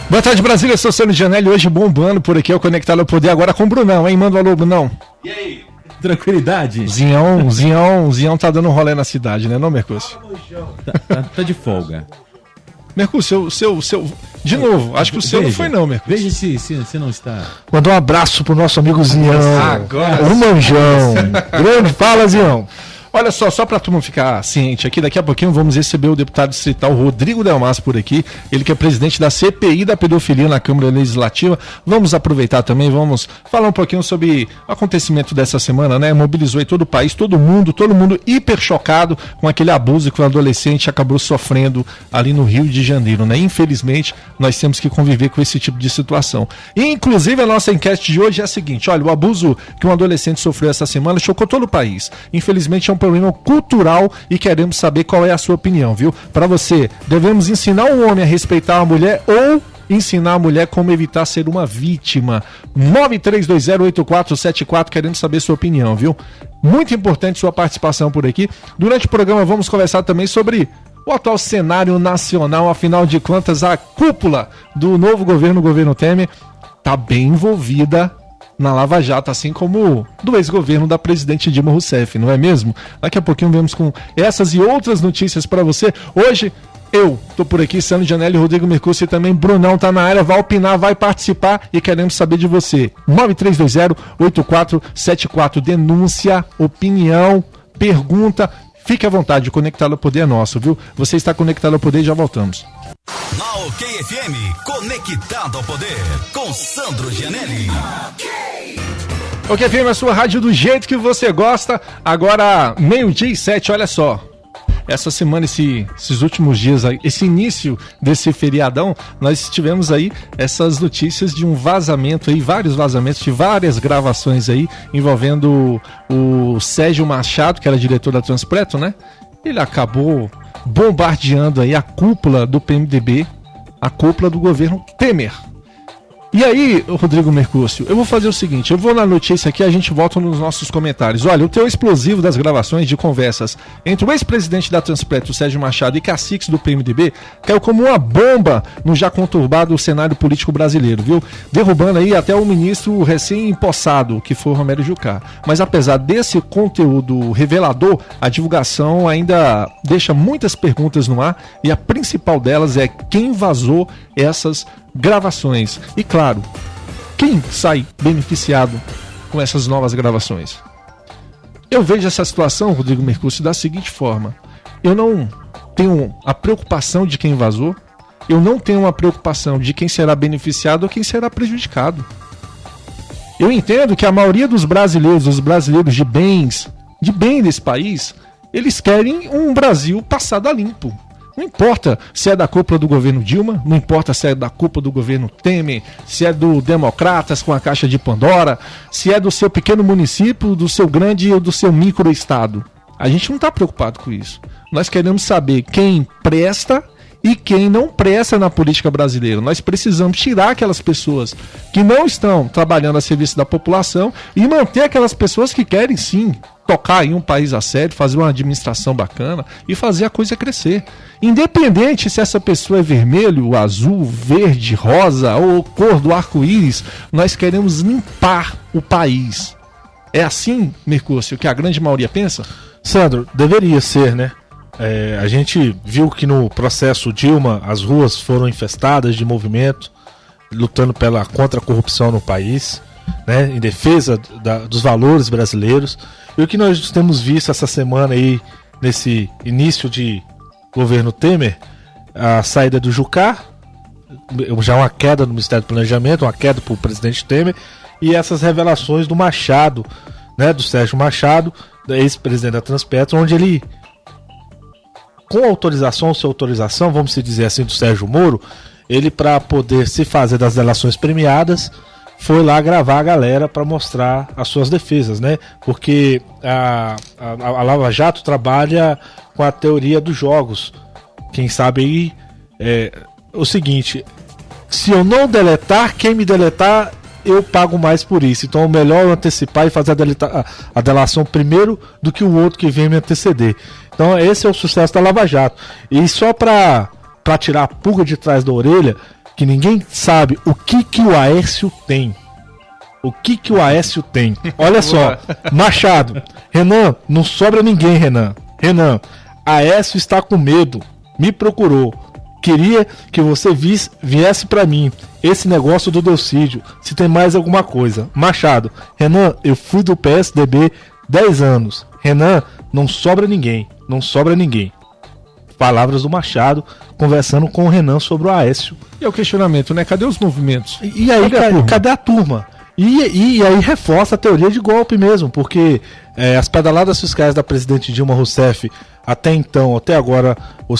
Boa tarde, Brasília, eu sou o Sandro Gianelli, hoje bombando por aqui, é o Conectado ao Poder, agora com o Brunão, hein? Manda um alô, Brunão. E aí? Tranquilidade? Zião tá dando um rolê na cidade, né, não, Mercúcio? Tá de folga. Mercúcio, seu... De novo, acho que o seu não foi não, Mercúcio. Veja se não está... Mandar um abraço pro nosso amigo Zião. Agora o Manjão. Grande, fala, Zião. Olha só pra turma ficar ciente aqui, daqui a pouquinho vamos receber o deputado distrital Rodrigo Delmas por aqui, ele que é presidente da CPI da pedofilia na Câmara Legislativa. Vamos aproveitar também, vamos falar um pouquinho sobre o acontecimento dessa semana, né? Mobilizou aí todo o país, todo mundo hiper chocado com aquele abuso que o adolescente acabou sofrendo ali no Rio de Janeiro, né? Infelizmente, nós temos que conviver com esse tipo de situação. E, inclusive, a nossa enquete de hoje é a seguinte, olha, o abuso que um adolescente sofreu essa semana chocou todo o país. Infelizmente, é um problema cultural e queremos saber qual é a sua opinião, viu? Para você, devemos ensinar o homem a respeitar a mulher ou ensinar a mulher como evitar ser uma vítima? 93208474, queremos saber sua opinião, viu? Muito importante sua participação por aqui. Durante o programa vamos conversar também sobre o atual cenário nacional, afinal de contas, a cúpula do novo governo, o governo Temer, está bem envolvida na Lava Jato, assim como do ex-governo da presidente Dilma Rousseff, não é mesmo? Daqui a pouquinho vemos com essas e outras notícias para você. Hoje, eu tô por aqui, Sandro Gianelli, Rodrigo Mercúcio e também Brunão tá na área, vai opinar, vai participar e queremos saber de você. 9320-8474, denúncia, opinião, pergunta, fique à vontade, Conectado ao Poder é nosso, viu? Você está conectado ao poder e já voltamos. Na OK FM, Conectado ao Poder, com Sandro Gianelli. OK FM, a sua rádio do jeito que você gosta. Agora, 12:07, olha só. Essa semana, esses últimos dias, aí, esse início desse feriadão, nós tivemos aí essas notícias de um vazamento aí, vários vazamentos de várias gravações aí, envolvendo o Sérgio Machado, que era diretor da Transpetro, né? Ele acabou bombardeando aí a cúpula do PMDB, a cúpula do governo Temer. E aí, Rodrigo Mercúcio, eu vou fazer o seguinte, eu vou na notícia aqui, a gente volta nos nossos comentários. Olha, o teu explosivo das gravações de conversas entre o ex-presidente da Transpetro, Sérgio Machado, e caciques do PMDB caiu como uma bomba no já conturbado cenário político brasileiro, viu? Derrubando aí até o ministro recém-empossado, que foi o Romero Jucá. Mas apesar desse conteúdo revelador, a divulgação ainda deixa muitas perguntas no ar e a principal delas é quem vazou essas gravações. E claro, quem sai beneficiado com essas novas gravações? Eu vejo essa situação, Rodrigo Mercúcio, da seguinte forma: eu não tenho a preocupação de quem vazou, eu não tenho a preocupação de quem será beneficiado ou quem será prejudicado. Eu entendo que a maioria dos brasileiros, os brasileiros de bem desse país, eles querem um Brasil passado a limpo. Não importa se é da cúpula do governo Dilma, não importa se é da cúpula do governo Temer, se é do Democratas com a Caixa de Pandora, se é do seu pequeno município, do seu grande ou do seu microestado. A gente não está preocupado com isso. Nós queremos saber quem presta e quem não presta na política brasileira. Nós precisamos tirar aquelas pessoas que não estão trabalhando a serviço da população e manter aquelas pessoas que querem sim tocar aí um país a sério, fazer uma administração bacana e fazer a coisa crescer. Independente se essa pessoa é vermelho, azul, verde, rosa ou cor do arco-íris, nós queremos limpar o país. É assim, Mercúcio, que a grande maioria pensa? Sandro, deveria ser, né? A gente viu que no processo Dilma as ruas foram infestadas de movimento, lutando contra a corrupção no país, né? Em defesa dos valores brasileiros. E o que nós temos visto essa semana aí, nesse início de governo Temer, a saída do Jucá, já uma queda no Ministério do Planejamento, uma queda para o presidente Temer, e essas revelações do Machado, né, do Sérgio Machado, ex-presidente da Transpetro, onde ele, com autorização ou sem autorização, vamos dizer assim, do Sérgio Moro, ele, para poder se fazer das delações premiadas, foi lá gravar a galera para mostrar as suas defesas, né? Porque a Lava Jato trabalha com a teoria dos jogos. Quem sabe aí o seguinte: se eu não deletar, quem me deletar, eu pago mais por isso. Então é melhor eu antecipar e fazer a delação primeiro do que o outro que vem me anteceder. Então esse é o sucesso da Lava Jato. E só para tirar a pulga de trás da orelha, que ninguém sabe o que o Aécio tem. O que o Aécio tem? Olha só, Machado, Renan, não sobra ninguém, Renan. Renan, Aécio está com medo, me procurou. Queria que você viesse pra mim. Esse negócio do Delcídio, se tem mais alguma coisa. Machado, Renan, eu fui do PSDB 10 anos. Renan, não sobra ninguém, não sobra ninguém. Palavras do Machado, conversando com o Renan sobre o Aécio. E é o questionamento, né? Cadê os movimentos? E aí, cadê a turma? E aí reforça a teoria de golpe mesmo, porque as pedaladas fiscais da presidente Dilma Rousseff, até então, até agora,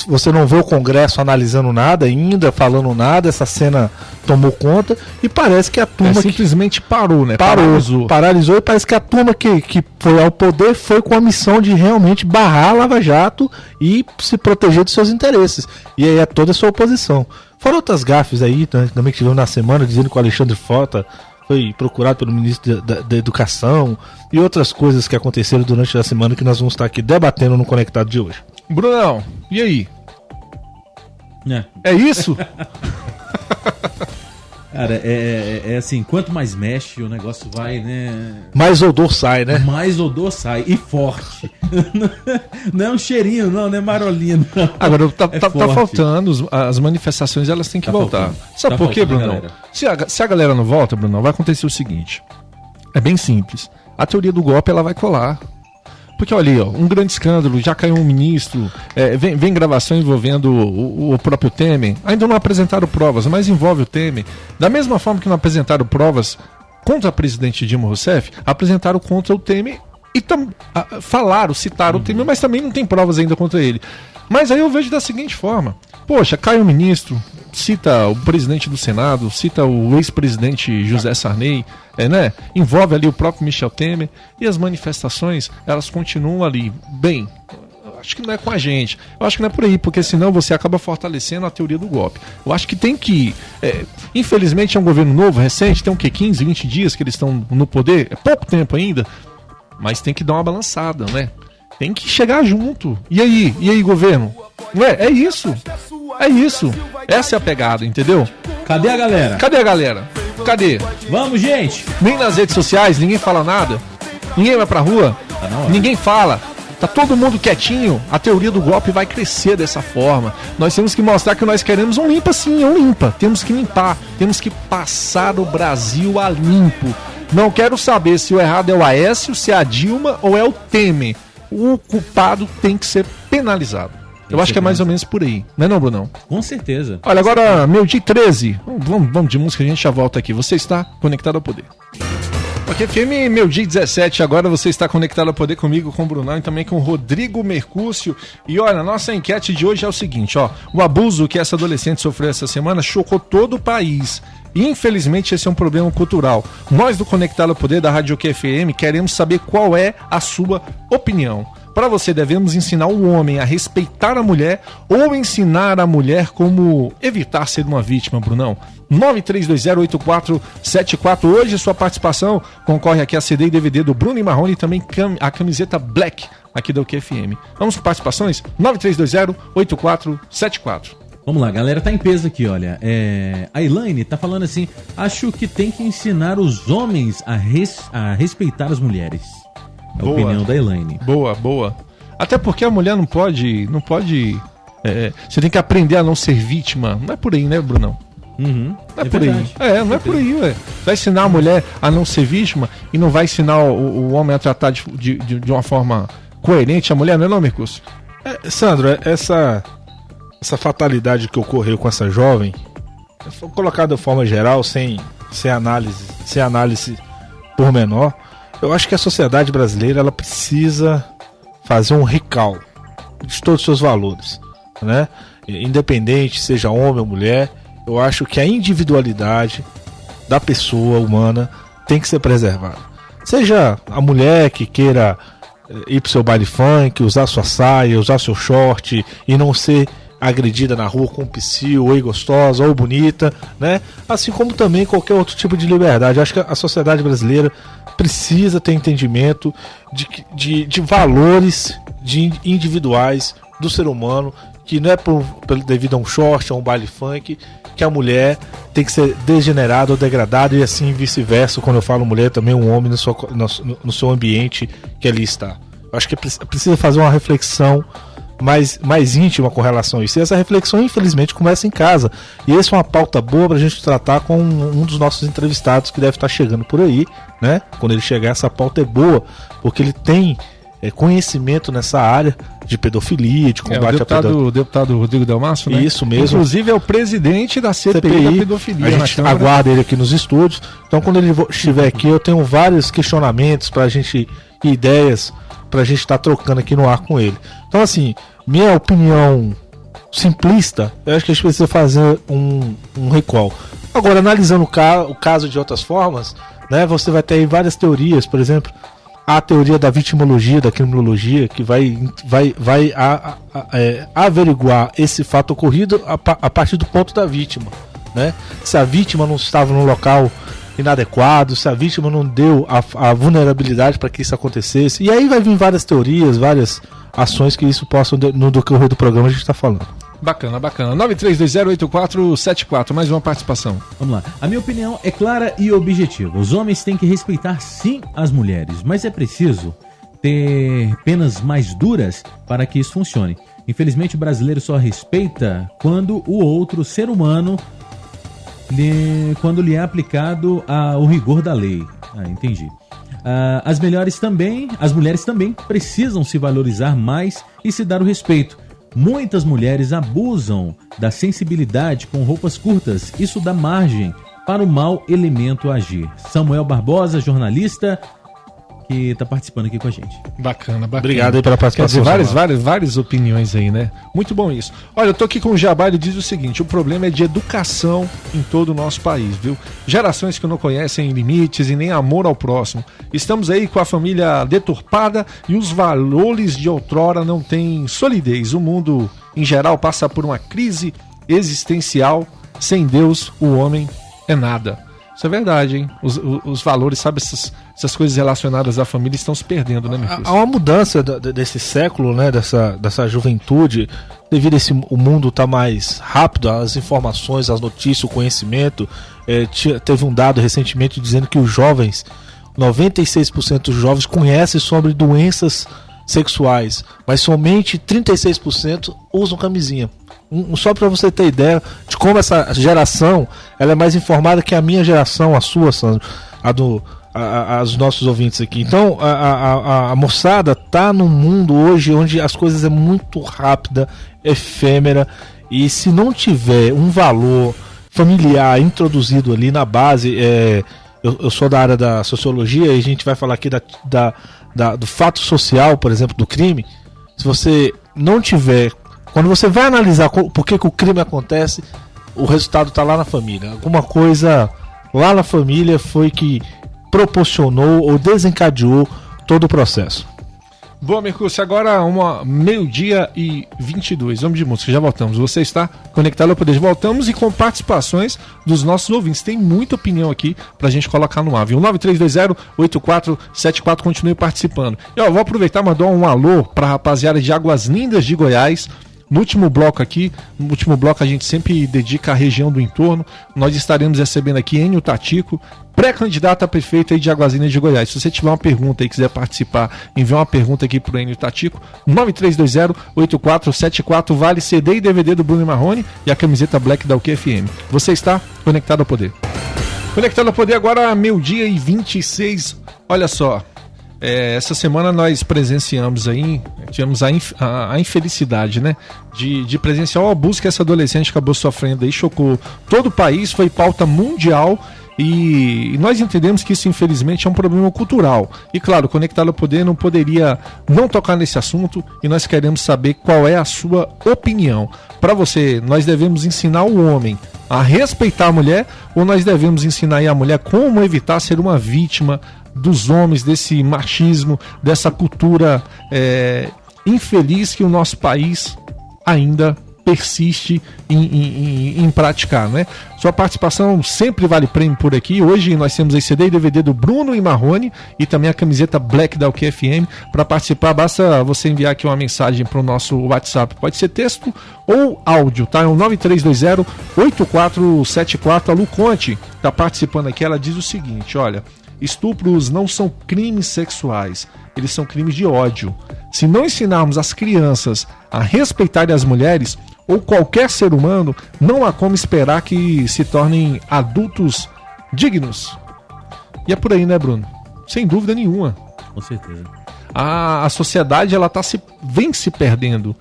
você não vê o Congresso analisando nada ainda, falando nada, essa cena tomou conta, e parece que a turma... simplesmente parou, né? Paralisou, e parece que a turma que foi ao poder foi com a missão de realmente barrar a Lava Jato e se proteger dos seus interesses. E aí é toda a sua oposição. Fora outras gafes aí, também que tivemos na semana, dizendo que o Alexandre Frota foi procurado pelo ministro da Educação e outras coisas que aconteceram durante a semana que nós vamos estar aqui debatendo no Conectado de hoje. Brunão, e aí? É isso? Cara, é assim, quanto mais mexe, o negócio vai, né? Mais odor sai, né? Mais odor sai, e forte. Não é um cheirinho, não é marolinha, não. Agora, tá faltando, as manifestações elas têm que voltar. Sabe por quê, Brunão? Se a galera não volta, Brunão, vai acontecer o seguinte. É bem simples. A teoria do golpe, ela vai colar. Porque olha aí, um grande escândalo, já caiu um ministro, vem gravação envolvendo o próprio Temer, ainda não apresentaram provas, mas envolve o Temer. Da mesma forma que não apresentaram provas contra a presidente Dilma Rousseff, apresentaram contra o Temer e citaram o Temer, mas também não tem provas ainda contra ele. Mas aí eu vejo da seguinte forma, poxa, cai um ministro, cita o presidente do Senado, cita o ex-presidente José Sarney, né? Envolve ali o próprio Michel Temer, e as manifestações, elas continuam ali. Bem, eu acho que não é com a gente, eu acho que não é por aí, porque senão você acaba fortalecendo a teoria do golpe. Eu acho que tem que... infelizmente é um governo novo, recente, tem 15, 20 dias que eles estão no poder, é pouco tempo ainda, mas tem que dar uma balançada, né? Tem que chegar junto. E aí, governo? Ué, é isso. É isso. Essa é a pegada, entendeu? Cadê a galera? Cadê? Vamos, gente! Nem nas redes sociais, ninguém fala nada. Ninguém vai pra rua. Ninguém fala. Tá todo mundo quietinho. A teoria do golpe vai crescer dessa forma. Nós temos que mostrar que nós queremos um limpa, sim, um limpa. Temos que limpar. Temos que passar o Brasil a limpo. Não quero saber se o errado é o Aécio, se é a Dilma ou é o Temer. O culpado tem que ser penalizado. Eu acho que é mais ou menos por aí, não é não, Brunão? Com certeza. Olha, agora, meio-dia 13. Vamos de música, a gente já volta aqui. Você está conectado ao poder. Ok, FM, meio-dia 17. Agora você está conectado ao poder comigo, com o Brunão e também com o Rodrigo Mercúcio. E olha, a nossa enquete de hoje é o seguinte, ó. O abuso que essa adolescente sofreu essa semana chocou todo o país. E infelizmente esse é um problema cultural. Nós do Conectado ao Poder da Rádio QFM queremos saber qual é a sua opinião. Para você, devemos ensinar o homem a respeitar a mulher ou ensinar a mulher como evitar ser uma vítima, Brunão? 93208474. Hoje sua participação concorre aqui a CD e DVD do Bruno e Marrone e também a camiseta Black aqui da UQFM. Vamos com participações? 93208474. Vamos lá, galera, tá em peso aqui, olha. A Elaine tá falando assim: acho que tem que ensinar os homens a respeitar as mulheres. A opinião da Elaine. Boa. Até porque a mulher não pode. Você tem que aprender a não ser vítima. Não é por aí, né, Brunão? Uhum, não é por verdade. Aí. Não é por aí, ué. Vai ensinar a mulher a não ser vítima e não vai ensinar o homem a tratar de uma forma coerente a mulher, não é não, Mercúcio? Sandro, essa fatalidade que ocorreu com essa jovem, colocada de forma geral, sem análise pormenor, eu acho que a sociedade brasileira ela precisa fazer um recall de todos os seus valores, né? Independente, seja homem ou mulher, eu acho que a individualidade da pessoa humana tem que ser preservada. Seja a mulher que queira ir pro seu baile funk, usar sua saia, usar seu short e não ser agredida na rua com psil, ou gostosa, ou bonita, né? Assim como também qualquer outro tipo de liberdade. Eu acho que a sociedade brasileira precisa ter entendimento de valores individuais do ser humano que não é devido a um short, a um baile funk, que a mulher tem que ser degenerada ou degradada, e assim vice-versa. Quando eu falo mulher, também um homem no seu ambiente que ali está. Eu acho que precisa fazer uma reflexão mais íntima com relação a isso. E essa reflexão, infelizmente, começa em casa. E essa é uma pauta boa pra gente tratar com um dos nossos entrevistados que deve estar chegando por aí, né? Quando ele chegar, essa pauta é boa, porque ele tem conhecimento nessa área de pedofilia, de combate à pedofilia. O deputado Rodrigo Delmasso, né? Isso mesmo. Inclusive é o presidente da CPI da pedofilia. A gente aguarda ele aqui nos estúdios. Então, quando ele estiver aqui, eu tenho vários questionamentos pra gente, ideias pra gente estar trocando aqui no ar com ele. Então, assim, minha opinião simplista, eu acho que a gente precisa fazer um recall. Agora, analisando o caso de outras formas, né, você vai ter aí várias teorias. Por exemplo, a teoria da vitimologia, da criminologia, que vai averiguar esse fato ocorrido a partir do ponto da vítima, né? Se a vítima não estava no local inadequado, se a vítima não deu a vulnerabilidade para que isso acontecesse. E aí vai vir várias teorias, várias ações que isso possam, no decorrer do programa, a gente está falando. Bacana. 93208474, mais uma participação. Vamos lá. A minha opinião é clara e objetiva. Os homens têm que respeitar sim as mulheres, mas é preciso ter penas mais duras para que isso funcione. Infelizmente, o brasileiro só respeita quando o outro ser humano, quando lhe é aplicado o rigor da lei. Entendi. As mulheres também precisam se valorizar mais e se dar o respeito. Muitas mulheres abusam da sensibilidade com roupas curtas. Isso dá margem para o mau elemento agir. Samuel Barbosa, jornalista, que está participando aqui com a gente. Bacana. Obrigado aí pela participação. Quer dizer, várias opiniões aí, né? Muito bom isso. Olha, eu tô aqui com o Jabá, ele diz o seguinte: o problema é de educação em todo o nosso país, viu? Gerações que não conhecem limites e nem amor ao próximo. Estamos aí com a família deturpada e os valores de outrora não têm solidez. O mundo, em geral, passa por uma crise existencial. Sem Deus, o homem é nada. Isso é verdade, hein? Os valores, sabe, essas coisas relacionadas à família estão se perdendo, né, meu filho? Há uma mudança desse século, né, dessa juventude, devido a o mundo estar mais rápido, as informações, as notícias, o conhecimento. Teve um dado recentemente dizendo que os jovens, 96% dos jovens conhecem sobre doenças sexuais, mas somente 36% usam camisinha. Só para você ter ideia de como essa geração ela é mais informada que a minha geração, a sua, Sandro, os nossos ouvintes aqui. Então a moçada tá num mundo hoje onde as coisas é muito rápida, efêmera, e se não tiver um valor familiar introduzido ali na base, eu sou da área da sociologia e a gente vai falar aqui do fato social, por exemplo, do crime. Se você não tiver, quando você vai analisar por que o crime acontece, o resultado está lá na família. Alguma coisa lá na família foi que proporcionou ou desencadeou todo o processo. Boa, Mercúcio, agora 12:22. Vamos de música, já voltamos. Você está conectado ao Poder. Voltamos e com participações dos nossos ouvintes. Tem muita opinião aqui pra gente colocar no ar, viu? 9320-8474, continue participando. E vou aproveitar e mandar um alô pra rapaziada de Águas Lindas de Goiás. No último bloco a gente sempre dedica à região do entorno. Nós estaremos recebendo aqui Enio Tatico, pré-candidato a prefeito aí de Águas Lindas de Goiás. Se você tiver uma pergunta e quiser participar, envie uma pergunta aqui pro Enio Tatico, 9320-8474, vale CD e DVD do Bruno Marrone e a camiseta Black da UQFM. Você está conectado ao Poder. Conectado ao Poder agora, 12:26. Olha só. Essa semana nós presenciamos aí, tivemos a infelicidade, né, de presenciar o abuso que essa adolescente acabou sofrendo aí, chocou todo o país, foi pauta mundial e nós entendemos que isso infelizmente é um problema cultural. E claro, Conectado ao Poder não poderia não tocar nesse assunto e nós queremos saber qual é a sua opinião. Para você, nós devemos ensinar o homem a respeitar a mulher ou nós devemos ensinar aí a mulher como evitar ser uma vítima dos homens, desse machismo, dessa cultura infeliz que o nosso país ainda persiste em praticar, né? Sua participação sempre vale prêmio por aqui. Hoje nós temos aí CD e DVD do Bruno e Marrone e também a camiseta Black da UQFM. Para participar, basta você enviar aqui uma mensagem para o nosso WhatsApp. Pode ser texto ou áudio, tá? É o 9320-8474. A Lu Conte está participando aqui. Ela diz o seguinte, olha: estupros não são crimes sexuais, eles são crimes de ódio. Se não ensinarmos as crianças a respeitarem as mulheres ou qualquer ser humano, não há como esperar que se tornem adultos dignos. E é por aí, né, Bruno? Sem dúvida nenhuma. Com certeza. A sociedade ela vem se perdendo.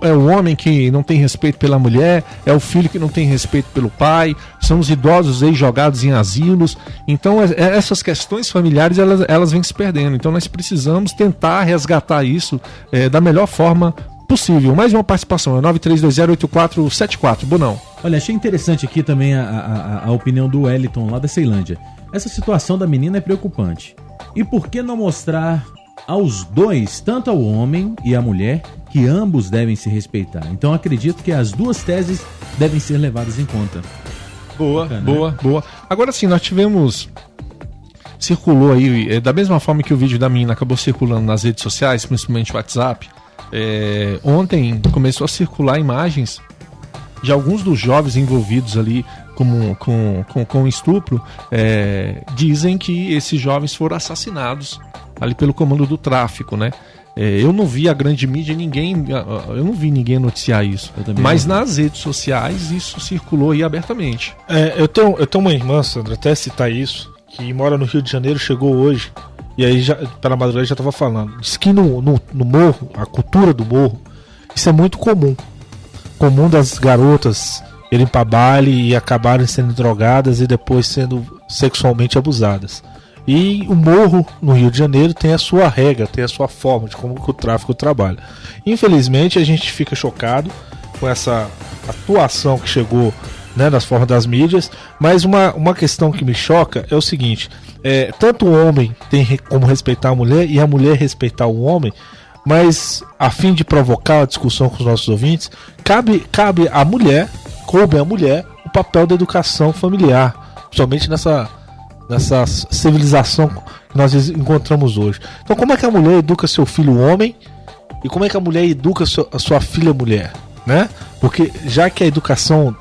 É o homem que não tem respeito pela mulher, é o filho que não tem respeito pelo pai, são os idosos aí jogados em asilos. Então essas questões familiares elas vêm se perdendo. Então nós precisamos tentar resgatar isso da melhor forma possível. Mais uma participação, é 9320-8474. Bonão. Olha, achei interessante aqui também a opinião do Wellington lá da Ceilândia. Essa situação da menina é preocupante. E por que não mostrar aos dois, tanto ao homem e à mulher, que ambos devem se respeitar? Então acredito que as duas teses devem ser levadas em conta. Boa, bacana, boa, né? boa. Agora sim, nós tivemos... Circulou aí, da mesma forma que o vídeo da menina acabou circulando nas redes sociais, principalmente o WhatsApp, ontem começou a circular imagens de alguns dos jovens envolvidos ali com estupro. Dizem que esses jovens foram assassinados ali pelo comando do tráfico, né? Eu não vi a grande mídia, eu não vi ninguém noticiar isso. Mas nas redes sociais isso circulou aí abertamente. Eu tenho uma irmã, Sandra, até citar isso, que mora no Rio de Janeiro, chegou hoje, e aí já, pela madrugada já estava falando. Diz que no morro, a cultura do morro, isso é muito comum. Comum das garotas irem para baile e acabarem sendo drogadas e depois sendo sexualmente abusadas. E o morro no Rio de Janeiro tem a sua regra, tem a sua forma de como que o tráfico trabalha. Infelizmente a gente fica chocado com essa atuação que chegou, né, nas formas das mídias, mas uma questão que me choca é o seguinte: tanto o homem tem como respeitar a mulher e a mulher respeitar o homem, mas a fim de provocar a discussão com os nossos ouvintes, cabe à mulher, coube à mulher o papel da educação familiar, principalmente nessa civilização que nós encontramos hoje. Então, como é que a mulher educa seu filho homem e como é que a mulher educa a sua filha mulher, né? Porque já que a educação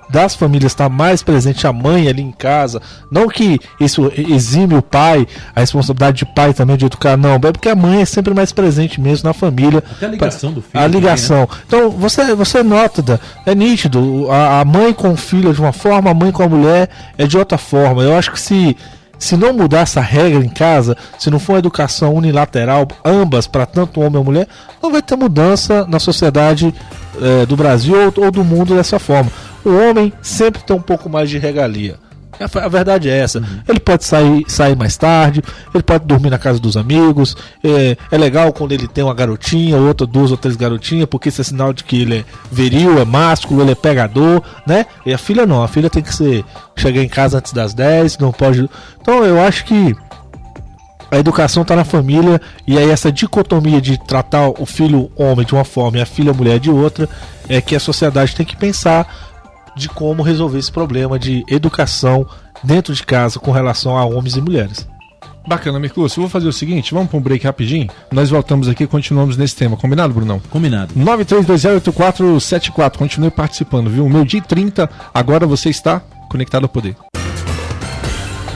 das famílias está mais presente a mãe ali em casa, não que isso exime o pai, a responsabilidade de pai também de educar, não, é porque a mãe é sempre mais presente mesmo na família. Até a ligação do filho. A ligação. Também, né? Então você nota, é nítido, a mãe com o filho é de uma forma, a mãe com a mulher é de outra forma. Eu acho que se não mudar essa regra em casa, se não for uma educação unilateral, ambas, para tanto homem ou mulher, não vai ter mudança na sociedade do Brasil ou do mundo dessa forma. O homem sempre tem um pouco mais de regalia. A verdade é essa. Ele pode sair mais tarde, ele pode dormir na casa dos amigos. É legal quando ele tem uma garotinha, outra, 2 ou 3 garotinhas, porque isso é sinal de que ele é viril, é másculo, ele é pegador, né? E a filha não, a filha tem que chegar em casa antes das 10, não pode. Então eu acho que a educação está na família, e aí essa dicotomia de tratar o filho homem de uma forma e a filha mulher de outra, é que a sociedade tem que pensar de como resolver esse problema de educação dentro de casa com relação a homens e mulheres. Bacana, Mercúrio. Eu vou fazer o seguinte, vamos para um break rapidinho, nós voltamos aqui e continuamos nesse tema. Combinado, Brunão? Combinado. 9320-8474, continue participando, viu? Meu dia 30, agora você está conectado ao poder.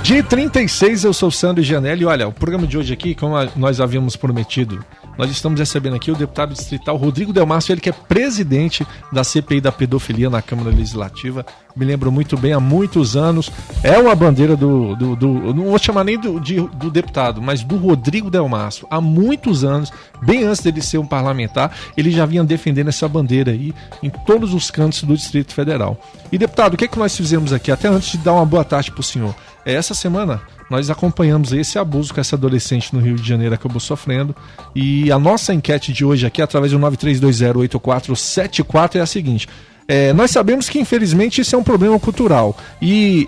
Dia 36, eu sou o Sandro Gianelli. Olha, o programa de hoje aqui, como nós havíamos prometido, nós estamos recebendo aqui o deputado distrital Rodrigo Delmárcio, ele que é presidente da CPI da pedofilia na Câmara Legislativa. Me lembro muito bem, há muitos anos. É uma bandeira não vou chamar nem do deputado, mas do Rodrigo Delmárcio. Há muitos anos, bem antes dele ser um parlamentar, ele já vinha defendendo essa bandeira aí em todos os cantos do Distrito Federal. E, deputado, o que é que nós fizemos aqui? Até antes de dar uma boa tarde para o senhor. Essa semana nós acompanhamos esse abuso que essa adolescente no Rio de Janeiro acabou sofrendo, e a nossa enquete de hoje aqui, através do 9320-8474, é a seguinte: nós sabemos que infelizmente isso é um problema cultural, e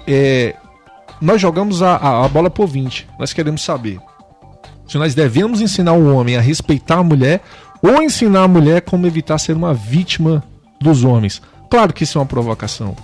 nós jogamos a bola pro ouvinte. Nós queremos saber se nós devemos ensinar o homem a respeitar a mulher, ou ensinar a mulher como evitar ser uma vítima dos homens. Claro que isso é uma provocação.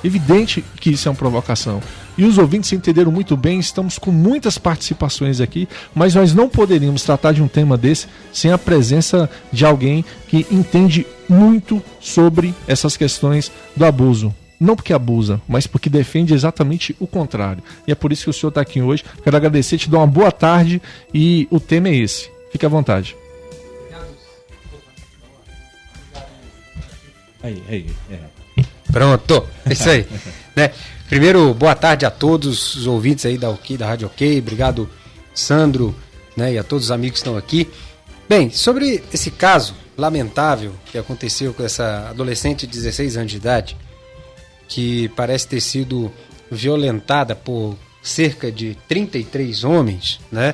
Evidente que isso é uma provocação. E os ouvintes entenderam muito bem, estamos com muitas participações aqui, mas nós não poderíamos tratar de um tema desse sem a presença de alguém que entende muito sobre essas questões do abuso. Não porque abusa, mas porque defende exatamente o contrário. E é por isso que o senhor está aqui hoje. Quero agradecer, te dar uma boa tarde e o tema é esse. Fique à vontade. Pronto, é isso aí. Né? Primeiro, boa tarde a todos os ouvintes aí da Rádio OK. Obrigado, Sandro, né, e a todos os amigos que estão aqui. Bem, sobre esse caso lamentável que aconteceu com essa adolescente de 16 anos de idade, que parece ter sido violentada por cerca de 33 homens, né?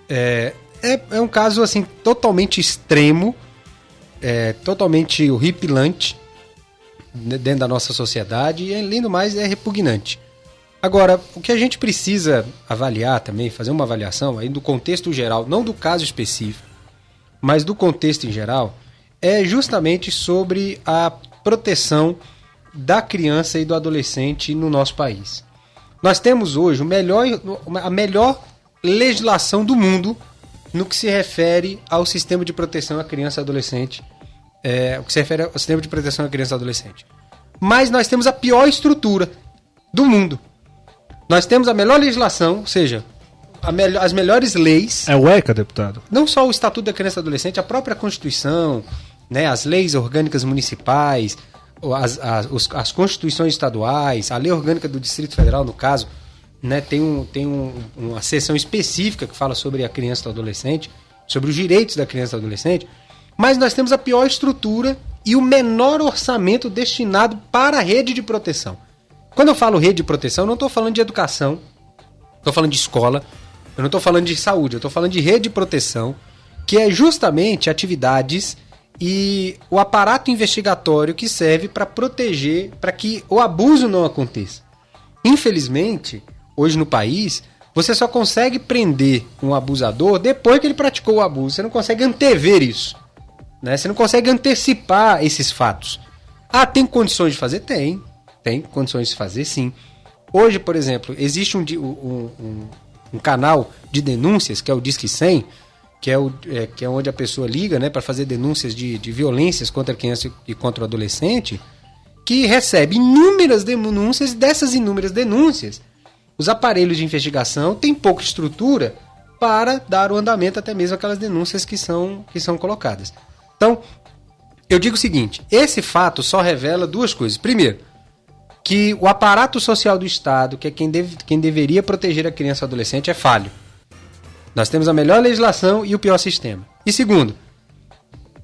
É um caso assim totalmente extremo, totalmente horripilante dentro da nossa sociedade e, além do mais, é repugnante. Agora, o que a gente precisa avaliar também, fazer uma avaliação aí do contexto geral, não do caso específico, mas do contexto em geral, é justamente sobre a proteção da criança e do adolescente no nosso país. Nós temos hoje a melhor legislação do mundo no que se refere ao sistema de proteção à criança e adolescente. O que se refere ao sistema de proteção à criança e adolescente. Mas nós temos a pior estrutura do mundo. Nós temos a melhor legislação, ou seja, as melhores leis. É o ECA, deputado? Não só o Estatuto da Criança e Adolescente, a própria Constituição, né, as leis orgânicas municipais, as constituições estaduais, a lei orgânica do Distrito Federal, no caso, né, tem uma seção específica que fala sobre a criança e o adolescente, sobre os direitos da criança e do adolescente, mas nós temos a pior estrutura e o menor orçamento destinado para a rede de proteção. Quando eu falo rede de proteção, eu não estou falando de educação, estou falando de escola, eu não estou falando de saúde, eu estou falando de rede de proteção, que é justamente atividades e o aparato investigatório que serve para proteger, para que o abuso não aconteça. Infelizmente, hoje no país, você só consegue prender um abusador depois que ele praticou o abuso. Você não consegue antever isso, né? Você não consegue antecipar esses fatos. Ah, tem condições de fazer? Tem condições de fazer, sim. Hoje, por exemplo, existe um canal de denúncias, que é o Disque 100, que é onde a pessoa liga, né, para fazer denúncias de violências contra a criança e contra o adolescente, que recebe inúmeras denúncias, e dessas inúmeras denúncias, os aparelhos de investigação têm pouca estrutura para dar o andamento até mesmo aquelas denúncias que são colocadas. Então, eu digo o seguinte, esse fato só revela duas coisas. Primeiro, que o aparato social do Estado, que é quem deveria proteger a criança e o adolescente, é falho. Nós temos a melhor legislação e o pior sistema. E segundo,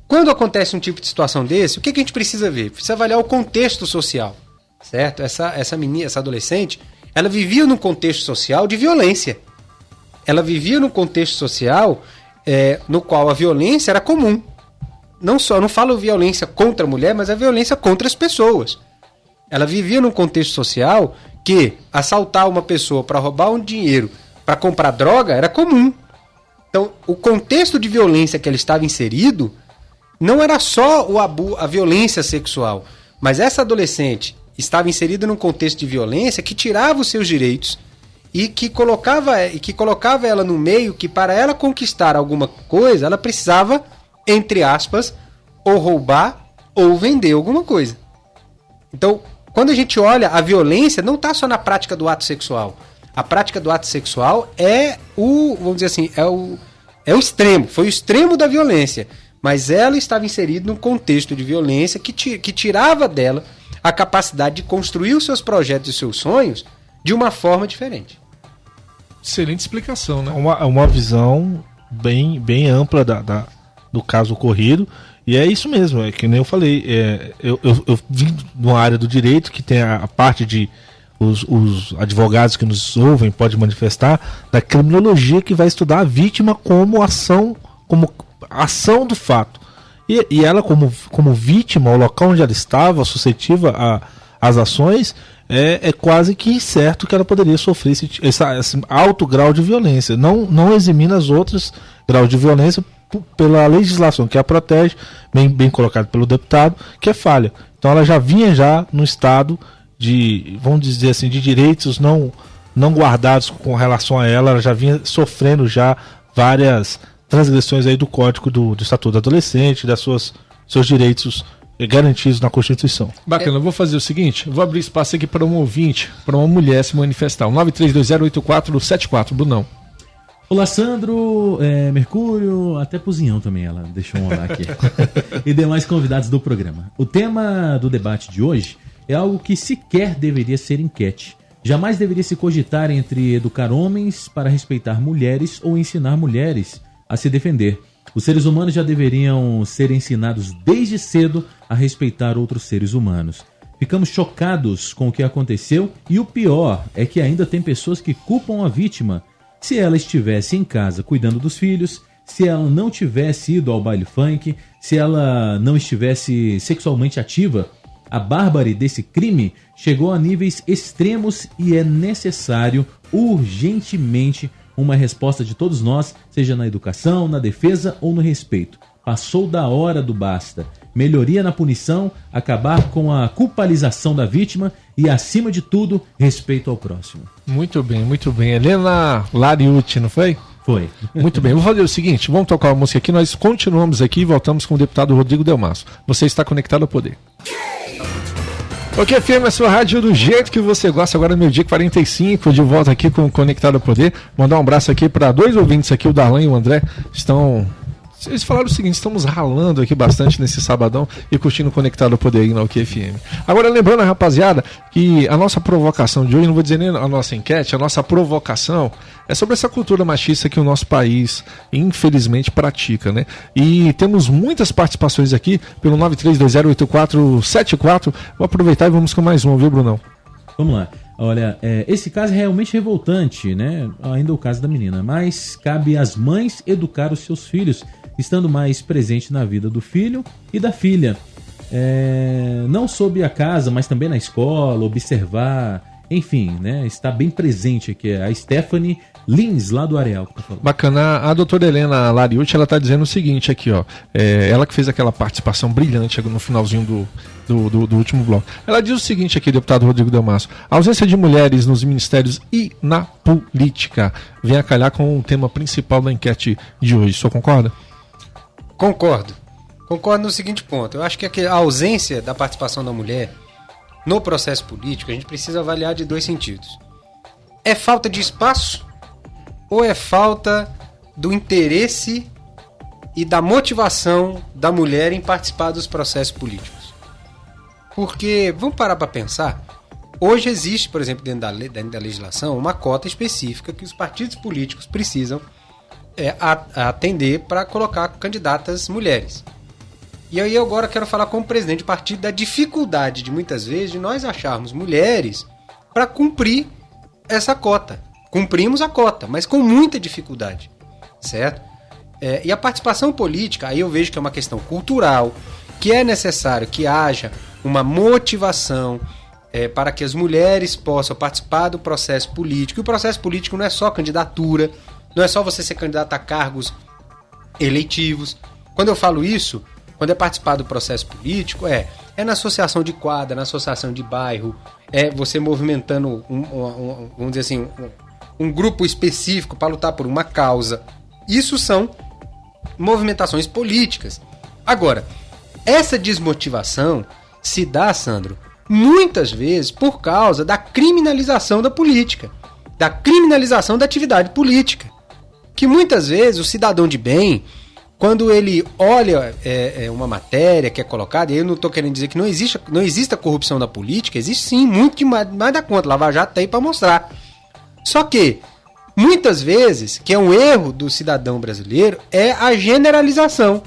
quando acontece um tipo de situação desse, o que a gente precisa ver? Precisa avaliar o contexto social, certo? Essa menina, essa adolescente, ela vivia num contexto social de violência. Ela vivia num contexto social no qual a violência era comum. Não falo violência contra a mulher, mas a violência contra as pessoas. Ela vivia num contexto social que assaltar uma pessoa para roubar um dinheiro, para comprar droga, era comum. Então, o contexto de violência que ela estava inserido não era só a violência sexual, mas essa adolescente estava inserida num contexto de violência que tirava os seus direitos e que colocava ela no meio que, para ela conquistar alguma coisa, ela precisava, entre aspas, ou roubar ou vender alguma coisa. Então, quando a gente olha, a violência não está só na prática do ato sexual. A prática do ato sexual vamos dizer assim, é o extremo, foi o extremo da violência. Mas ela estava inserida num contexto de violência que tirava dela a capacidade de construir os seus projetos e os seus sonhos de uma forma diferente. Excelente explicação, né? Uma visão bem ampla do caso ocorrido. E é isso mesmo, é que nem eu falei. Eu vim de uma área do direito que tem a parte de os advogados que nos ouvem podem manifestar, da criminologia, que vai estudar a vítima como ação do fato. E ela, como vítima, o local onde ela estava, suscetível às ações, é quase que certo que ela poderia sofrer esse alto grau de violência. Não eximindo as outras graus de violência pela legislação que a protege, bem colocado pelo deputado, que é falha. Então ela já vinha no estado de, vamos dizer assim, de direitos não guardados com relação a ela já vinha sofrendo já várias transgressões aí do Código do Estatuto do Adolescente, seus direitos garantidos na Constituição. Bacana, eu vou fazer o seguinte, vou abrir espaço aqui para um ouvinte, para uma mulher se manifestar. 93208474, Brunão. Olá, Sandro, Mercúrio, até Puzinhão também ela deixou um olá aqui. E demais convidados do programa. O tema do debate de hoje é algo que sequer deveria ser enquete. Jamais deveria se cogitar entre educar homens para respeitar mulheres ou ensinar mulheres a se defender. Os seres humanos já deveriam ser ensinados desde cedo a respeitar outros seres humanos. Ficamos chocados com o que aconteceu e o pior é que ainda tem pessoas que culpam a vítima. Se ela estivesse em casa cuidando dos filhos, se ela não tivesse ido ao baile funk, se ela não estivesse sexualmente ativa, a bárbare desse crime chegou a níveis extremos e é necessário urgentemente uma resposta de todos nós, seja na educação, na defesa ou no respeito. Passou da hora do basta. Melhoria na punição, acabar com a culpabilização da vítima e, acima de tudo, respeito ao próximo. Muito bem, muito bem. Helena Lariucci, não foi? Foi. Muito bem, vou fazer o seguinte, vamos tocar uma música aqui, nós continuamos aqui e voltamos com o deputado Rodrigo Delmasso. Você está conectado ao poder. Ok, FM, a sua rádio do jeito que você gosta, agora no meio-dia 45, de volta aqui com o Conectado ao Poder. Mandar um abraço aqui para dois ouvintes aqui, o Darlan e o André, eles falaram o seguinte, estamos ralando aqui bastante nesse sabadão e curtindo Conectado ao Poder aí na UQFM. Agora, lembrando, rapaziada, que a nossa provocação de hoje, não vou dizer nem a nossa enquete, a nossa provocação é sobre essa cultura machista que o nosso país, infelizmente, pratica, né? E temos muitas participações aqui pelo 93208474. Vou aproveitar e vamos com mais um, viu, Brunão? Vamos lá. Olha, esse caso é realmente revoltante, né? Ainda o caso da menina, mas cabe às mães educar os seus filhos, estando mais presente na vida do filho e da filha. Não sob a casa, mas também na escola, observar, enfim, né? Está bem presente aqui. A Stephanie Lins, lá do Areal. Tá falando. Bacana. A doutora Helena Lariucci, ela está dizendo o seguinte aqui, ó. Ela que fez aquela participação brilhante no finalzinho do último bloco. Ela diz o seguinte aqui, deputado Rodrigo Delmasso: a ausência de mulheres nos ministérios e na política vem a calhar com o tema principal da enquete de hoje. O senhor concorda? Concordo no seguinte ponto. Eu acho que a ausência da participação da mulher no processo político a gente precisa avaliar de dois sentidos. É falta de espaço ou é falta do interesse e da motivação da mulher em participar dos processos políticos? Porque, vamos parar para pensar, hoje existe, por exemplo, dentro da legislação, uma cota específica que os partidos políticos precisam atender para colocar candidatas mulheres. E aí eu agora quero falar como presidente de partido da dificuldade de muitas vezes de nós acharmos mulheres para cumprir essa cota. Cumprimos a cota, mas com muita dificuldade, certo? E a participação política, aí eu vejo que é uma questão cultural, que é necessário que haja uma motivação para que as mulheres possam participar do processo político. E o processo político não é só candidatura, não é só você ser candidato a cargos eleitivos. Quando eu falo isso, quando é participar do processo político, é na associação de quadra, na associação de bairro, é você movimentando, vamos dizer assim, um grupo específico para lutar por uma causa. Isso são movimentações políticas. Agora, essa desmotivação se dá, Sandro, muitas vezes por causa da criminalização da política, da criminalização da atividade política. Que muitas vezes o cidadão de bem, quando ele olha uma matéria que é colocada, e eu não estou querendo dizer que não exista corrupção na política, existe sim, muito mais da conta. Lava Jato está aí para mostrar. Só que, muitas vezes, que é um erro do cidadão brasileiro, é a generalização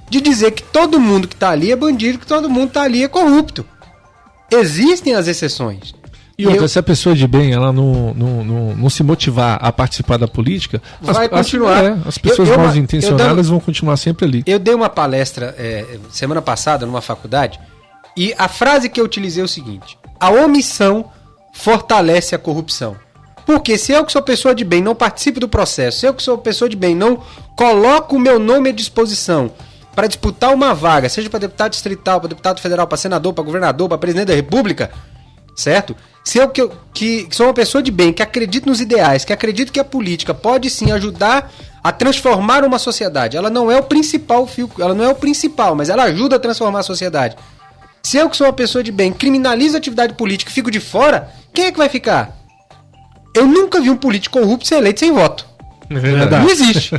de dizer que todo mundo que está ali é bandido, que todo mundo que está ali é corrupto. Existem as exceções. E outra, se a pessoa de bem ela não se motivar a participar da política, vai continuar. As pessoas mal intencionadas vão continuar sempre ali. Eu dei uma palestra semana passada numa faculdade e a frase que eu utilizei é o seguinte: a omissão fortalece a corrupção. Porque se eu que sou pessoa de bem não participo do processo, se eu que sou pessoa de bem não coloco o meu nome à disposição para disputar uma vaga, seja para deputado distrital, para deputado federal, para senador, para governador, para presidente da república, certo? Se eu que sou uma pessoa de bem, que acredito nos ideais, que acredito que a política pode sim ajudar a transformar uma sociedade, ela não é o principal fio, ela não é o principal, mas ela ajuda a transformar a sociedade. Se eu que sou uma pessoa de bem criminalizo a atividade política e fico de fora, quem é que vai ficar? Eu nunca vi um político corrupto ser eleito sem voto. É verdade. Não existe.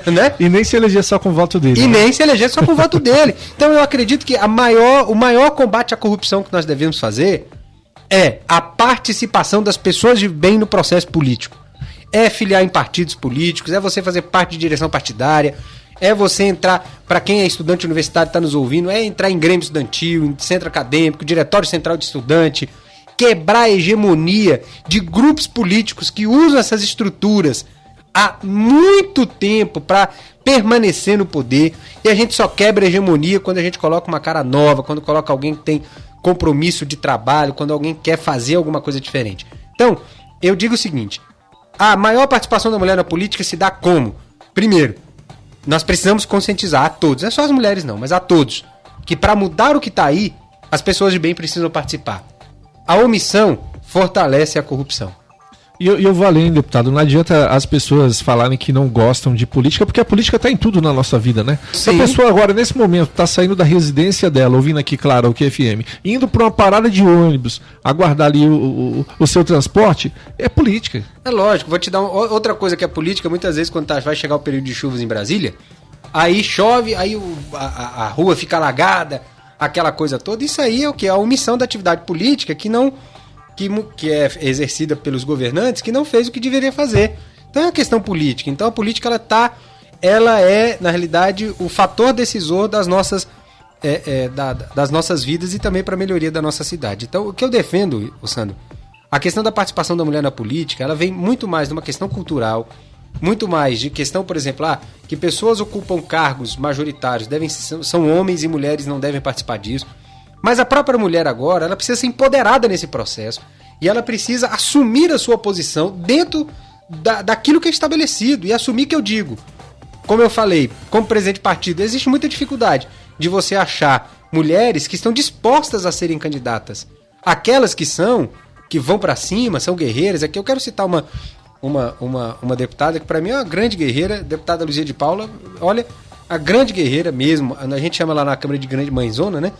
Né? E nem se eleger só com o voto dele. E nem se eleger só com o voto dele. Então eu acredito que o maior combate à corrupção que nós devemos fazer é a participação das pessoas de bem no processo político. É filiar em partidos políticos, é você fazer parte de direção partidária, é você entrar, para quem é estudante universitário e está nos ouvindo, é entrar em grêmio estudantil, em centro acadêmico, diretório central de estudante, quebrar a hegemonia de grupos políticos que usam essas estruturas há muito tempo para permanecer no poder, e a gente só quebra a hegemonia quando a gente coloca uma cara nova, quando coloca alguém que tem compromisso de trabalho, quando alguém quer fazer alguma coisa diferente. Então, eu digo o seguinte, a maior participação da mulher na política se dá como? Primeiro, nós precisamos conscientizar a todos, não é só as mulheres não, mas a todos, que para mudar o que está aí, as pessoas de bem precisam participar. A omissão fortalece a corrupção. E eu vou além, deputado, não adianta as pessoas falarem que não gostam de política, porque a política está em tudo na nossa vida, né? Se a pessoa agora, nesse momento, está saindo da residência dela, ouvindo aqui, claro, o QFM, indo para uma parada de ônibus, aguardar ali o seu transporte, é política. É lógico, vou te dar outra coisa que é política, muitas vezes quando vai chegar o período de chuvas em Brasília, aí chove, aí a rua fica alagada, aquela coisa toda, isso aí é o que? A omissão da atividade política que é exercida pelos governantes, que não fez o que deveria fazer. Então é uma questão política. Então a política ela é, na realidade, o fator decisor das nossas vidas e também para a melhoria da nossa cidade. Então o que eu defendo, Sandro, a questão da participação da mulher na política, ela vem muito mais de uma questão cultural, muito mais de questão, por exemplo, que pessoas ocupam cargos majoritários, são homens e mulheres, não devem participar disso. Mas a própria mulher agora, ela precisa ser empoderada nesse processo e ela precisa assumir a sua posição dentro daquilo que é estabelecido e assumir que eu digo. Como eu falei, como presidente de partido, existe muita dificuldade de você achar mulheres que estão dispostas a serem candidatas. Aquelas que vão para cima, são guerreiras. Aqui eu quero citar uma deputada que para mim é uma grande guerreira, deputada Luzia de Paula, olha... A grande guerreira mesmo, a gente chama lá na Câmara de grande mãezona, né?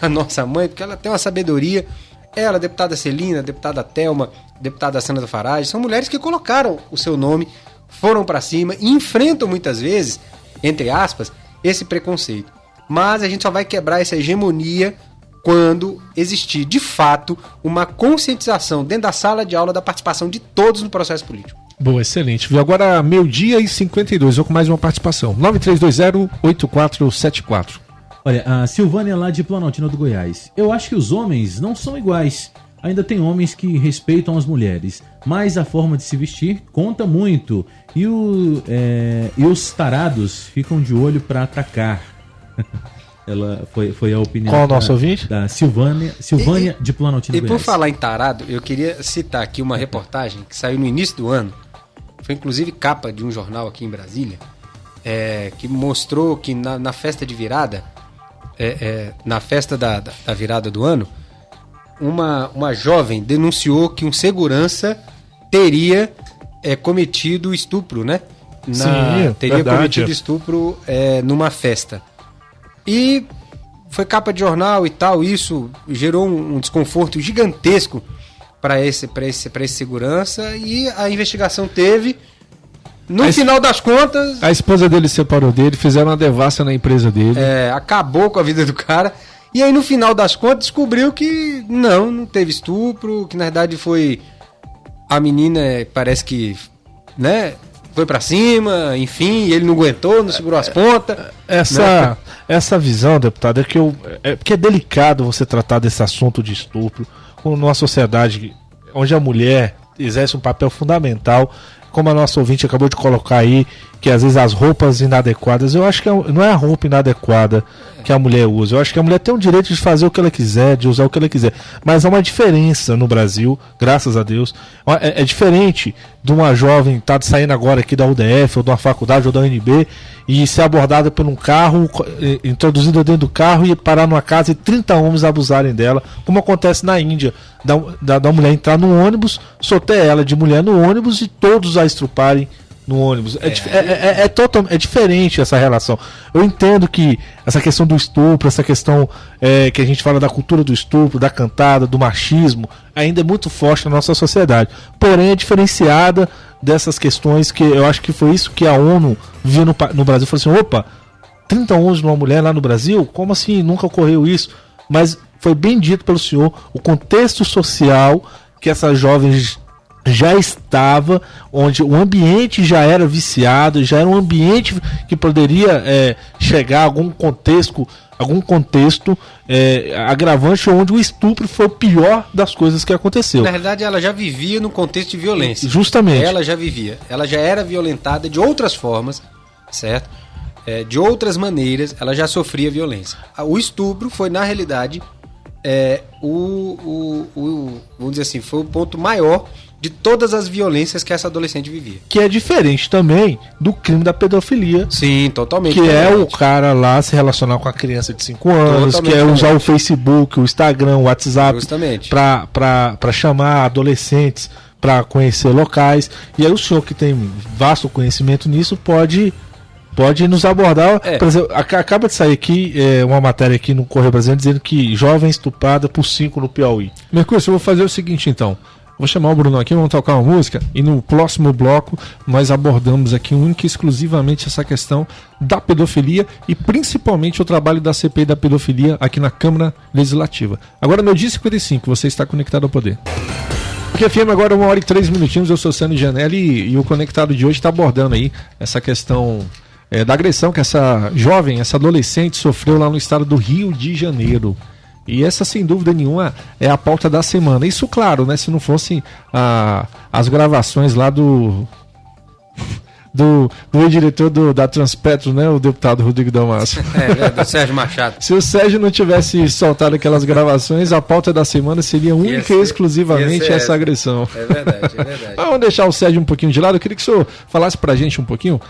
A nossa mãe, porque ela tem uma sabedoria. Ela, deputada Celina, deputada Thelma, deputada Sandra Farage, são mulheres que colocaram o seu nome, foram pra cima e enfrentam muitas vezes, entre aspas, esse preconceito. Mas a gente só vai quebrar essa hegemonia quando existir, de fato, uma conscientização dentro da sala de aula da participação de todos no processo político. Boa, excelente. Viu? Agora, 12h52, vou com mais uma participação. 9320-8474. Olha, a Silvânia lá de Planaltina do Goiás. Eu acho que os homens não são iguais. Ainda tem homens que respeitam as mulheres, mas a forma de se vestir conta muito. E os tarados ficam de olho para atacar. Ela foi a opinião. Qual o nosso ouvinte? Da Silvânia de Planaltina do Goiás. E por falar em tarado, eu queria citar aqui uma reportagem que saiu no início do ano. Foi inclusive capa de um jornal aqui em Brasília, que mostrou que na festa de virada, na festa da virada do ano, uma jovem denunciou que um segurança teria cometido estupro, né? Teria verdade. cometido estupro numa festa. E foi capa de jornal e tal, isso gerou um desconforto gigantesco para esse segurança, e a investigação teve, no final das contas... A esposa dele se separou dele, fizeram uma devassa na empresa dele. Acabou com a vida do cara, e aí no final das contas descobriu que não teve estupro, que na verdade foi... A menina parece que, né, foi pra cima, enfim, ele não aguentou, não segurou as pontas. Essa visão, deputado, porque é delicado você tratar desse assunto de estupro numa sociedade onde a mulher exerce um papel fundamental como a nossa ouvinte acabou de colocar aí, que às vezes as roupas inadequadas, eu acho que não é a roupa inadequada que a mulher usa, eu acho que a mulher tem o direito de fazer o que ela quiser, de usar o que ela quiser, mas há uma diferença no Brasil, graças a Deus, é diferente de uma jovem estar saindo agora aqui da UDF, ou de uma faculdade, ou da UNB, e ser abordada por um carro, introduzida dentro do carro e parar numa casa e 30 homens abusarem dela, como acontece na Índia, da mulher entrar no ônibus, sortear ela de mulher no ônibus e todos a estruparem no ônibus. É diferente essa relação. Eu entendo que essa questão do estupro, essa questão que a gente fala da cultura do estupro, da cantada, do machismo, ainda é muito forte na nossa sociedade. Porém, é diferenciada dessas questões que eu acho que foi isso que a ONU viu no Brasil. Falou assim, opa, 30 homens numa mulher lá no Brasil? Como assim? Nunca ocorreu isso? Mas foi bem dito pelo senhor o contexto social que essas jovens já estava, onde o ambiente já era viciado, já era um ambiente que poderia chegar a algum contexto agravante, onde o estupro foi o pior das coisas que aconteceu. Na realidade, ela já vivia num contexto de violência. Justamente. Ela já vivia. Ela já era violentada de outras formas, certo? De outras maneiras, ela já sofria violência. O estupro foi, na realidade, vamos dizer assim, foi o ponto maior de todas as violências que essa adolescente vivia. Que é diferente também do crime da pedofilia. Sim, totalmente. Que diferente. É o cara lá se relacionar com a criança de 5 anos, totalmente que é usar o Facebook, o Instagram, o WhatsApp para chamar adolescentes para conhecer locais. E aí o senhor, que tem vasto conhecimento nisso, pode nos abordar. Por exemplo, acaba de sair aqui uma matéria aqui no Correio Brasileiro dizendo que jovem estuprada por 5 no Piauí. Mercúrio, eu vou fazer o seguinte então. Vou chamar o Bruno aqui, vamos tocar uma música e no próximo bloco nós abordamos aqui única e exclusivamente essa questão da pedofilia e principalmente o trabalho da CPI da pedofilia aqui na Câmara Legislativa. Agora, meu dia 55, você está conectado ao poder. Aqui FM agora 1h03, eu sou Sandro Gianelli e o Conectado de hoje está abordando aí essa questão da agressão que essa jovem, essa adolescente sofreu lá no estado do Rio de Janeiro. E essa, sem dúvida nenhuma, é a pauta da semana. Isso, claro, né? Se não fossem as gravações lá do diretor da Transpetro, né? O deputado Rodrigo Damasio. Do Sérgio Machado. Se o Sérgio não tivesse soltado aquelas gravações, a pauta da semana seria única e exclusivamente essa agressão. É verdade. Vamos deixar o Sérgio um pouquinho de lado. Eu queria que o senhor falasse pra gente um pouquinho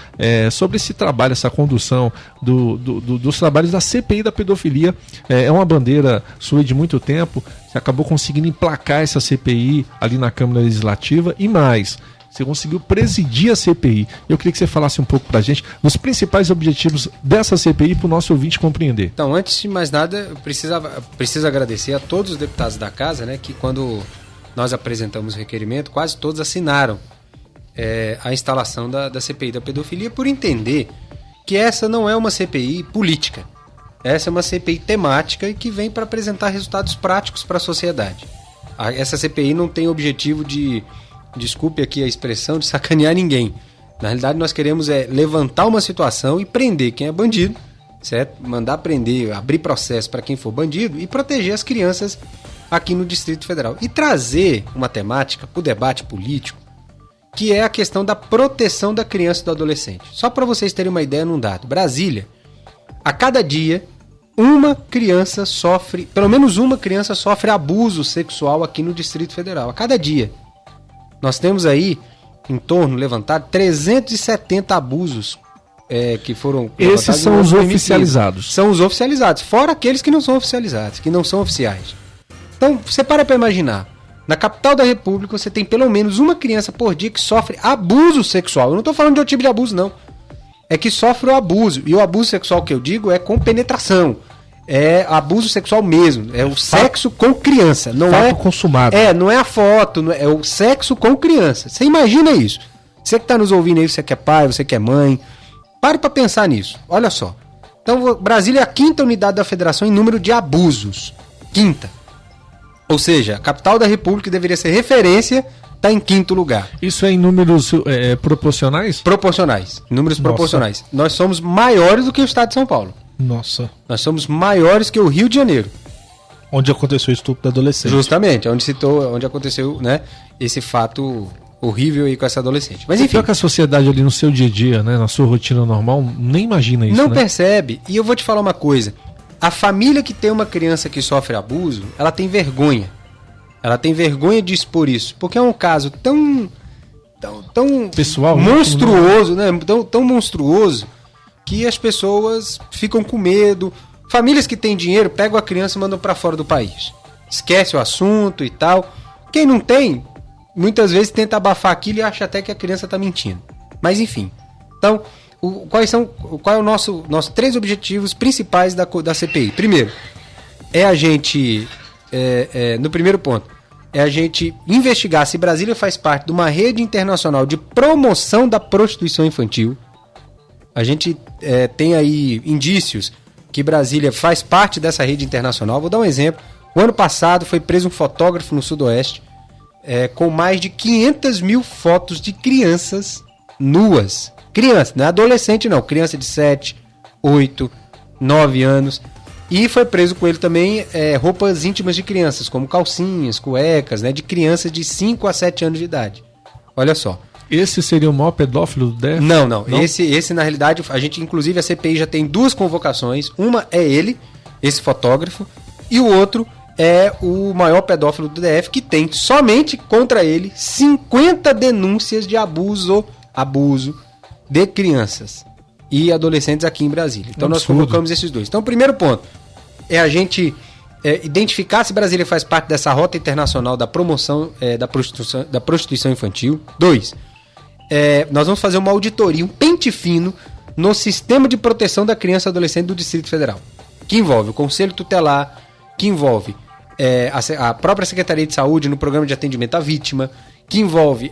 sobre esse trabalho, essa condução dos trabalhos da CPI da pedofilia. É uma bandeira sua de muito tempo. Você acabou conseguindo emplacar essa CPI ali na Câmara Legislativa e mais. Você conseguiu presidir a CPI. Eu queria que você falasse um pouco pra gente dos principais objetivos dessa CPI para o nosso ouvinte compreender. Então, antes de mais nada, eu preciso agradecer a todos os deputados da casa, né, que quando nós apresentamos o requerimento, quase todos assinaram a instalação da CPI da pedofilia, por entender que essa não é uma CPI política. Essa é uma CPI temática e que vem para apresentar resultados práticos para a sociedade. Essa CPI não tem objetivo de... Desculpe aqui a expressão, de sacanear ninguém. Na realidade, nós queremos levantar uma situação e prender quem é bandido, certo? Mandar prender, abrir processo para quem for bandido e proteger as crianças aqui no Distrito Federal. E trazer uma temática para o debate político, que é a questão da proteção da criança e do adolescente. Só para vocês terem uma ideia num dado. Brasília, a cada dia, pelo menos uma criança sofre abuso sexual aqui no Distrito Federal. A cada dia. Nós temos aí, em torno, levantado 370 abusos que foram... Esses são os oficializados. São os oficializados, fora aqueles que não são oficializados, que não são oficiais. Então, você para imaginar. Na capital da República, você tem pelo menos uma criança por dia que sofre abuso sexual. Eu não estou falando de outro tipo de abuso, não. É que sofre o abuso. E o abuso sexual que eu digo é com penetração. É abuso sexual mesmo, é o sexo com criança, não é consumado. Não é a foto, é o sexo com criança. Você imagina isso? Você que está nos ouvindo aí, você que é pai, você que é mãe, pare para pensar nisso. Olha só. Então, Brasília é a 5ª unidade da federação em número de abusos. 5ª. Ou seja, a capital da República deveria ser referência, está em 5º lugar. Isso é em números proporcionais? Proporcionais. Números proporcionais. Nós somos maiores do que o estado de São Paulo. Nossa. Nós somos maiores que o Rio de Janeiro. Onde aconteceu o estupro da adolescente. Justamente, onde aconteceu, né, esse fato horrível aí com essa adolescente. Mas Enfim. enfim, Pior que a sociedade ali no seu dia a dia, né? Na sua rotina normal, nem imagina isso, não né? percebe. E eu vou te falar uma coisa. A família que tem uma criança que sofre abuso, ela tem vergonha. Ela tem vergonha de expor isso. Porque é um caso tão Pessoal, né? monstruoso, né? Tão monstruoso que as pessoas ficam com medo. Famílias que têm dinheiro pegam a criança e mandam para fora do país. Esquece o assunto e tal. Quem não tem, muitas vezes tenta abafar aquilo e acha até que a criança está mentindo. Mas enfim. Então, quais é o nosso 3 objetivos principais da CPI? Primeiro, é a gente, no primeiro ponto, é a gente investigar se Brasília faz parte de uma rede internacional de promoção da prostituição infantil. A gente tem aí indícios que Brasília faz parte dessa rede internacional. Vou dar um exemplo. O ano passado foi preso um fotógrafo no Sudoeste com mais de 500 mil fotos de crianças nuas. Criança, não é adolescente não, criança de 7, 8, 9 anos. E foi preso com ele também roupas íntimas de crianças, como calcinhas, cuecas, né, de crianças de 5 a 7 anos de idade. Olha só. Esse seria o maior pedófilo do DF? Não. Esse, na realidade, inclusive, a CPI já tem 2 convocações. Uma é ele, esse fotógrafo, e o outro é o maior pedófilo do DF, que tem somente contra ele 50 denúncias de abuso de crianças e adolescentes aqui em Brasília. Então nós convocamos esses 2. Então o primeiro ponto é a gente identificar se Brasília faz parte dessa rota internacional da promoção da prostituição infantil. 2, nós vamos fazer uma auditoria, um pente fino no sistema de proteção da criança e adolescente do Distrito Federal, que envolve o Conselho Tutelar, que envolve a própria Secretaria de Saúde no programa de atendimento à vítima, que envolve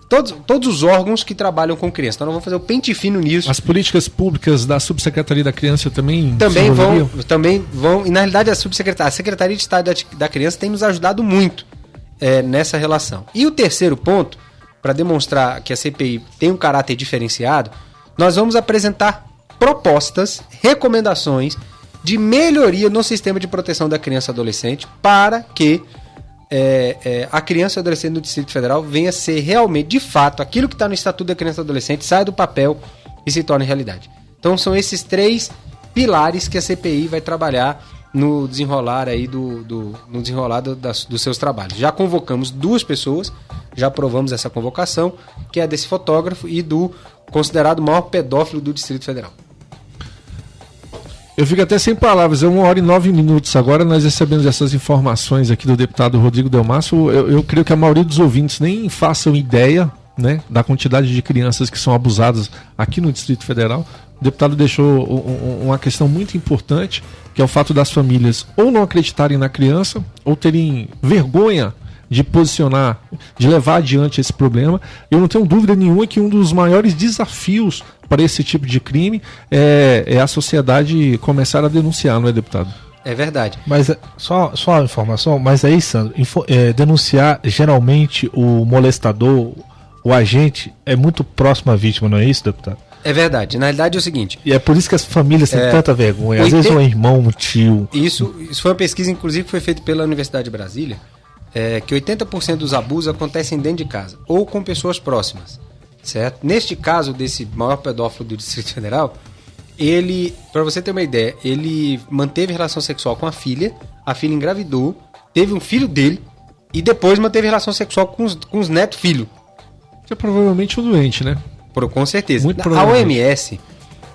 todos os órgãos que trabalham com criança. Então nós vamos fazer o pente fino nisso. As políticas públicas da Subsecretaria da Criança também vão, e na realidade a Secretaria de Estado da Criança tem nos ajudado muito nessa relação. E o terceiro ponto, para demonstrar que a CPI tem um caráter diferenciado, nós vamos apresentar propostas, recomendações de melhoria no sistema de proteção da criança e adolescente para que a criança e adolescente no Distrito Federal venha a ser realmente, de fato, aquilo que está no Estatuto da Criança e Adolescente, saia do papel e se torne realidade. Então são esses 3 pilares que a CPI vai trabalhar no desenrolar aí dos seus trabalhos. Já convocamos 2 pessoas, já aprovamos essa convocação, que é desse fotógrafo e do considerado maior pedófilo do Distrito Federal. Eu fico até sem palavras, é 1h09 agora, nós recebemos essas informações aqui do deputado Rodrigo Delmasso. Eu creio que a maioria dos ouvintes nem façam ideia, né, da quantidade de crianças que são abusadas aqui no Distrito Federal. O deputado deixou uma questão muito importante, que é o fato das famílias ou não acreditarem na criança, ou terem vergonha de posicionar, de levar adiante esse problema. Eu não tenho dúvida nenhuma que um dos maiores desafios para esse tipo de crime é a sociedade começar a denunciar, não é, deputado? É verdade. Mas só uma informação, mas aí, Sandro, denunciar geralmente o molestador, o agente, é muito próximo à vítima, não é isso, deputado? É verdade. Na realidade é o seguinte... E é por isso que as famílias têm tanta vergonha. Às vezes um irmão, um tio... Isso foi uma pesquisa, inclusive, que foi feita pela Universidade de Brasília, que 80% dos abusos acontecem dentro de casa, ou com pessoas próximas, certo? Neste caso, desse maior pedófilo do Distrito Federal, ele, para você ter uma ideia, ele manteve relação sexual com a filha engravidou, teve um filho dele, e depois manteve relação sexual com os netos-filho. Que é provavelmente um doente, né? Com certeza. Muito A OMS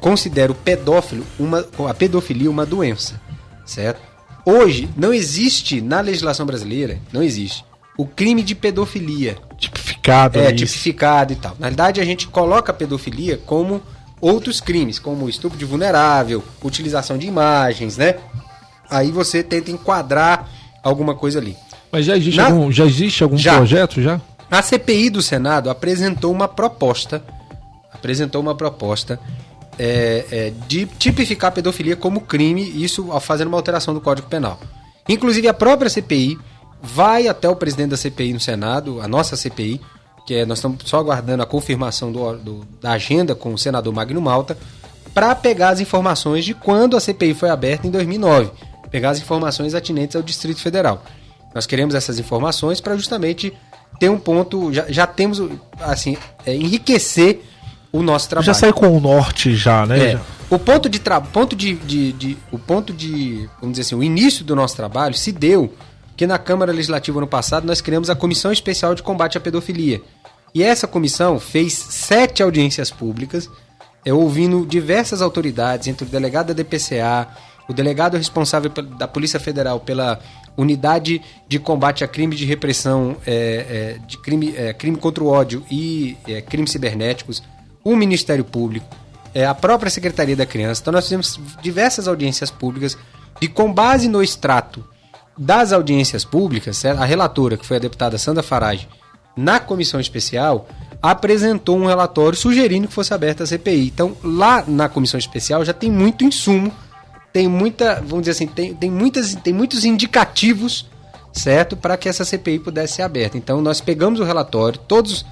considera a pedofilia uma doença, certo? Hoje, não existe na legislação brasileira, o crime de pedofilia. Tipificado. Tipificado e tal. Na verdade, a gente coloca a pedofilia como outros crimes, como estupro de vulnerável, utilização de imagens, né? Aí você tenta enquadrar alguma coisa ali. Mas já existe algum projeto já? A CPI do Senado apresentou uma proposta de tipificar a pedofilia como crime, isso fazendo uma alteração do Código Penal. Inclusive, a própria CPI vai até o presidente da CPI no Senado, a nossa CPI, nós estamos só aguardando a confirmação da agenda com o senador Magno Malta, para pegar as informações de quando a CPI foi aberta em 2009, pegar as informações atinentes ao Distrito Federal. Nós queremos essas informações para justamente ter um ponto, já temos, assim, enriquecer o nosso trabalho. Já sai com o norte já, né? O ponto de, vamos dizer assim, o início do nosso trabalho se deu que na Câmara Legislativa ano passado nós criamos a Comissão Especial de Combate à Pedofilia. E essa comissão fez 7 audiências públicas, ouvindo diversas autoridades, entre o delegado da DPCA, o delegado responsável da Polícia Federal pela Unidade de Combate a Crime de Repressão, de crime contra o ódio e crimes cibernéticos, o Ministério Público, a própria Secretaria da Criança. Então nós fizemos diversas audiências públicas e com base no extrato das audiências públicas, a relatora, que foi a deputada Sandra Farage, na comissão especial, apresentou um relatório sugerindo que fosse aberta a CPI. Então, lá na comissão especial já tem muito insumo, tem muita, vamos dizer assim, tem muitos indicativos, certo, para que essa CPI pudesse ser aberta. Então, nós pegamos o relatório, todos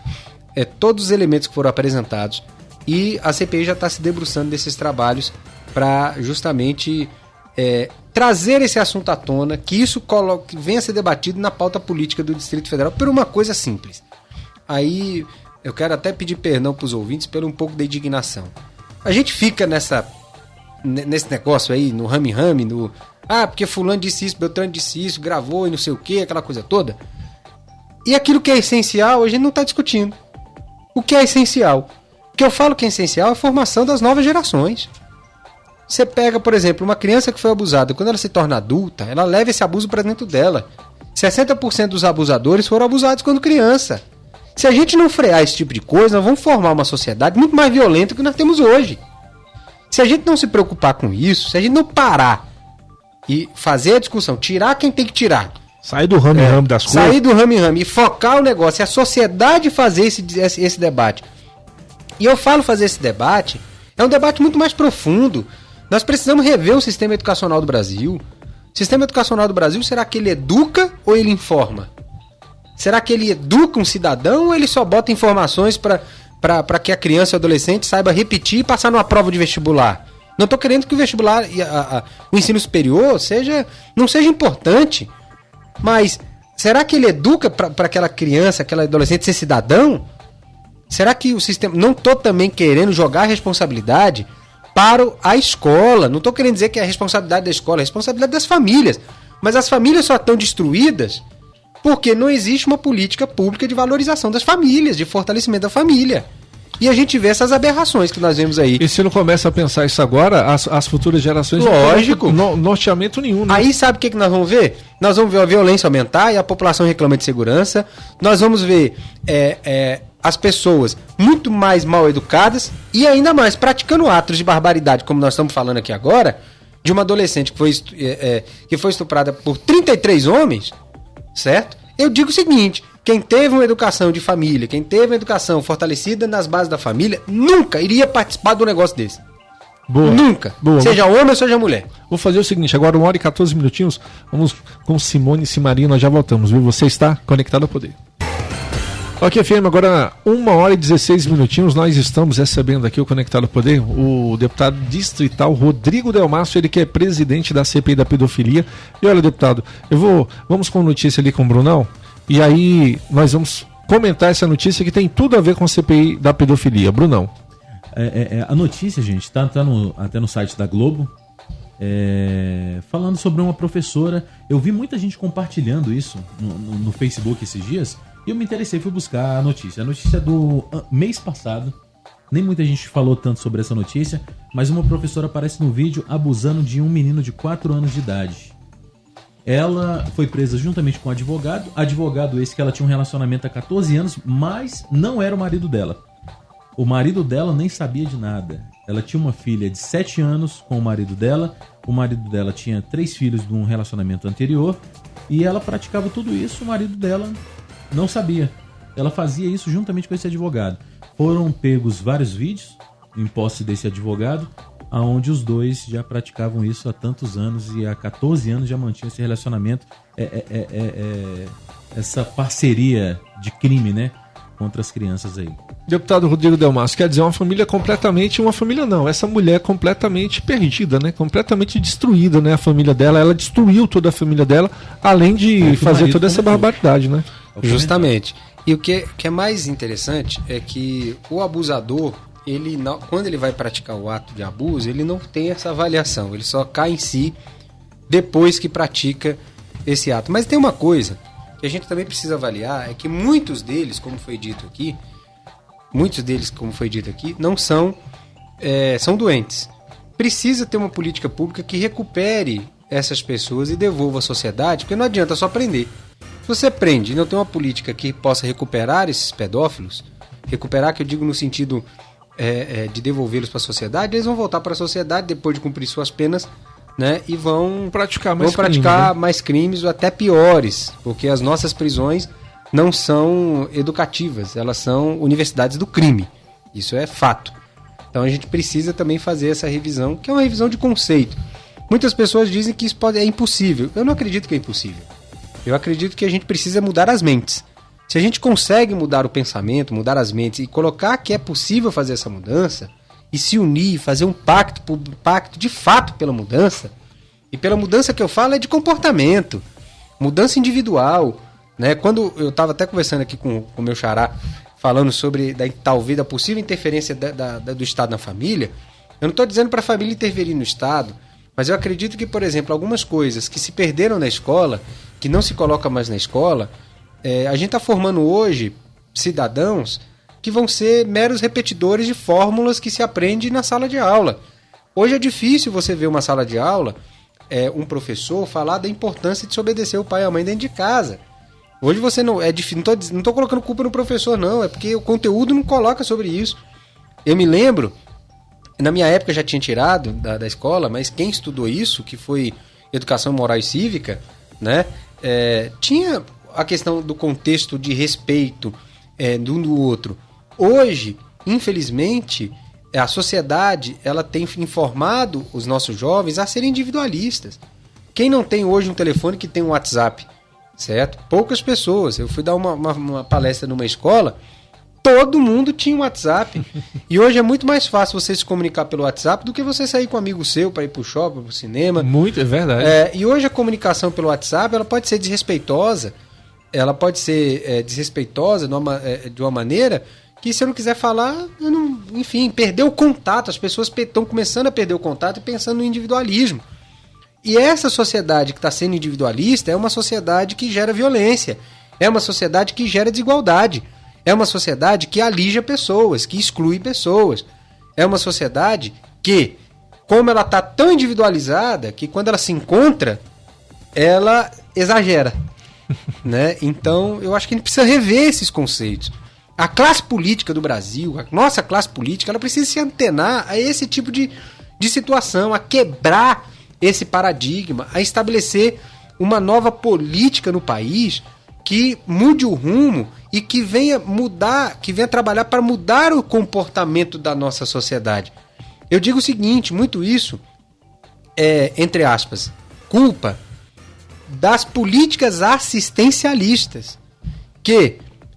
os elementos que foram apresentados, e a CPI já está se debruçando desses trabalhos para justamente trazer esse assunto à tona, que isso venha a ser debatido na pauta política do Distrito Federal por uma coisa simples. Aí eu quero até pedir perdão para os ouvintes pelo um pouco da indignação. A gente fica nesse negócio aí, no rame-rame, porque fulano disse isso, Beltrano disse isso, gravou e não sei o que, aquela coisa toda. E aquilo que é essencial, a gente não está discutindo. O que é essencial? O que eu falo que é essencial é a formação das novas gerações. Você pega, por exemplo, uma criança que foi abusada, quando ela se torna adulta, ela leva esse abuso para dentro dela. 60% dos abusadores foram abusados quando criança. Se a gente não frear esse tipo de coisa, nós vamos formar uma sociedade muito mais violenta do que nós temos hoje. Se a gente não se preocupar com isso, se a gente não parar e fazer a discussão, tirar quem tem que tirar. Sair do rame-rame das coisas. Sair do rame-rame e focar o negócio, e a sociedade fazer esse debate. E eu falo fazer esse debate, é um debate muito mais profundo. Nós precisamos rever o sistema educacional do Brasil. O sistema educacional do Brasil, será que ele educa ou ele informa? Será que ele educa um cidadão ou ele só bota informações para que a criança e o adolescente saiba repetir e passar numa prova de vestibular? Não estou querendo que o vestibular, o ensino superior, não seja importante. Mas será que ele educa para aquela criança, aquela adolescente ser cidadão? Será que o sistema... Não estou também querendo jogar a responsabilidade para a escola. Não estou querendo dizer que é a responsabilidade da escola, é a responsabilidade das famílias. Mas as famílias só estão destruídas porque não existe uma política pública de valorização das famílias, de fortalecimento da família. E a gente vê essas aberrações que nós vemos aí. E se não começa a pensar isso agora, as futuras gerações Lógico. não tem norteamento nenhum, né? Aí sabe o que nós vamos ver? Nós vamos ver a violência aumentar e a população reclama de segurança. Nós vamos ver as pessoas muito mais mal educadas e ainda mais praticando atos de barbaridade, como nós estamos falando aqui agora, de uma adolescente que foi estuprada por 33 homens, certo? Eu digo o seguinte: quem teve uma educação de família, quem teve uma educação fortalecida nas bases da família, nunca iria participar de um negócio desse. Boa. Nunca. Boa. Seja homem ou seja mulher. Vou fazer o seguinte, agora 1h e 14 minutinhos, vamos com Simone e Simaria, nós já voltamos, viu? Você está conectado ao poder. Ok, FM, agora 1h e 16 minutinhos, nós estamos recebendo aqui o Conectado ao Poder, o deputado distrital Rodrigo Delmasso, ele que é presidente da CPI da pedofilia. E olha, deputado, vamos com notícia ali com o Brunão, e aí nós vamos comentar essa notícia que tem tudo a ver com a CPI da pedofilia. Brunão. A notícia, gente, está até no site da Globo, falando sobre uma professora. Eu vi muita gente compartilhando isso no Facebook esses dias, e eu me interessei, fui buscar a notícia. A notícia é do mês passado, nem muita gente falou tanto sobre essa notícia, mas uma professora aparece no vídeo abusando de um menino de 4 anos de idade. Ela foi presa juntamente com o advogado esse que ela tinha um relacionamento há 14 anos, mas não era o marido dela. O marido dela nem sabia de nada. Ela tinha uma filha de 7 anos com o marido dela tinha 3 filhos de um relacionamento anterior, e ela praticava tudo isso, o marido dela não sabia. Ela fazia isso juntamente com esse advogado. Foram pegos vários vídeos em posse desse advogado, onde os dois já praticavam isso há tantos anos, e há 14 anos já mantinham esse relacionamento, essa parceria de crime, né, contra as crianças aí. Deputado Rodrigo Delmasso, quer dizer, uma família não, essa mulher completamente perdida, né, completamente destruída, né, a família dela, ela destruiu toda a família dela, além de fazer toda essa barbaridade, né? Justamente. E o que é mais interessante é que o abusador, quando ele vai praticar o ato de abuso, ele não tem essa avaliação, ele só cai em si depois que pratica esse ato. Mas tem uma coisa que a gente também precisa avaliar, é que muitos deles, como foi dito aqui, não são doentes. Precisa ter uma política pública que recupere essas pessoas e devolva à sociedade, porque não adianta só prender. Se você prende e não tem uma política que possa recuperar esses pedófilos, recuperar, que eu digo no sentido de devolvê-los para a sociedade, eles vão voltar para a sociedade depois de cumprir suas penas, né, e vão praticar mais crimes ou até piores, porque as nossas prisões não são educativas, elas são universidades do crime. Isso é fato. Então a gente precisa também fazer essa revisão, que é uma revisão de conceito. Muitas pessoas dizem que isso é impossível. Eu não acredito que é impossível. Eu acredito que a gente precisa mudar as mentes. Se a gente consegue mudar o pensamento, mudar as mentes e colocar que é possível fazer essa mudança, e se unir, fazer um pacto de fato pela mudança, e pela mudança que eu falo é de comportamento, mudança individual, né? Quando eu estava até conversando aqui com o meu xará, falando sobre talvez da possível interferência do Estado na família, eu não estou dizendo para a família interferir no Estado, mas eu acredito que, por exemplo, algumas coisas que se perderam na escola, que não se coloca mais na escola, a gente está formando hoje cidadãos que vão ser meros repetidores de fórmulas que se aprende na sala de aula. Hoje é difícil você ver uma sala de aula, um professor falar da importância de se obedecer o pai e a mãe dentro de casa. Hoje você não... É difícil, não estou colocando culpa no professor, não. É porque o conteúdo não coloca sobre isso. Eu me lembro, na minha época já tinha tirado da escola, mas quem estudou isso, que foi educação moral e cívica, né, tinha a questão do contexto de respeito de um do outro. Hoje, infelizmente, a sociedade ela tem informado os nossos jovens a serem individualistas. Quem não tem hoje um telefone que tem um WhatsApp, certo? Poucas pessoas. Eu fui dar uma palestra numa escola, todo mundo tinha um WhatsApp. E hoje é muito mais fácil você se comunicar pelo WhatsApp do que você sair com um amigo seu para ir pro shopping, pro cinema. Muito, é verdade. E hoje a comunicação pelo WhatsApp ela pode ser desrespeitosa. Ela pode ser desrespeitosa de uma maneira que, se eu não quiser falar, enfim, perder o contato. As pessoas estão começando a perder o contato e pensando no individualismo. E essa sociedade que está sendo individualista é uma sociedade que gera violência, é uma sociedade que gera desigualdade, é uma sociedade que alija pessoas, que exclui pessoas, é uma sociedade que, como ela está tão individualizada, que quando ela se encontra, ela exagera. Né? Então, eu acho que a gente precisa rever esses conceitos. A classe política do Brasil, a nossa classe política, ela precisa se antenar a esse tipo de situação, a quebrar esse paradigma, a estabelecer uma nova política no país que mude o rumo e que venha trabalhar para mudar o comportamento da nossa sociedade. Eu digo o seguinte, muito isso entre aspas, culpa das políticas assistencialistas que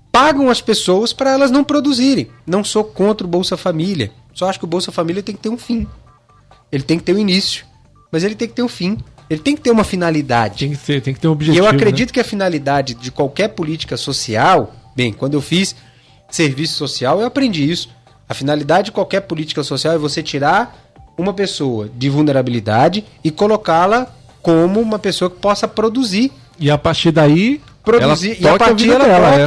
pagam as pessoas para elas não produzirem. Não sou contra o Bolsa Família. Só acho que o Bolsa Família tem que ter um fim. Ele tem que ter um início, mas ele tem que ter um fim. Ele tem que ter uma finalidade. Tem que ter um objetivo. E eu acredito que a finalidade de qualquer política social... Bem, quando eu fiz serviço social, eu aprendi isso. A finalidade de qualquer política social é você tirar uma pessoa de vulnerabilidade e colocá-la como uma pessoa que possa produzir. E a partir daí,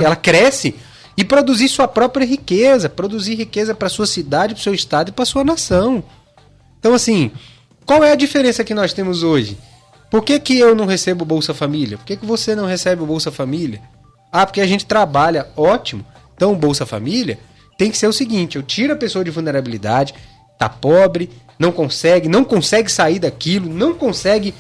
ela cresce e produzir sua própria riqueza, produzir riqueza para sua cidade, para o seu estado e para sua nação. Então, assim, qual é a diferença que nós temos hoje? Por que eu não recebo o Bolsa Família? Por que você não recebe o Bolsa Família? Porque a gente trabalha, ótimo. Então, o Bolsa Família tem que ser o seguinte: eu tiro a pessoa de vulnerabilidade, tá pobre, não consegue sair daquilo, não consegue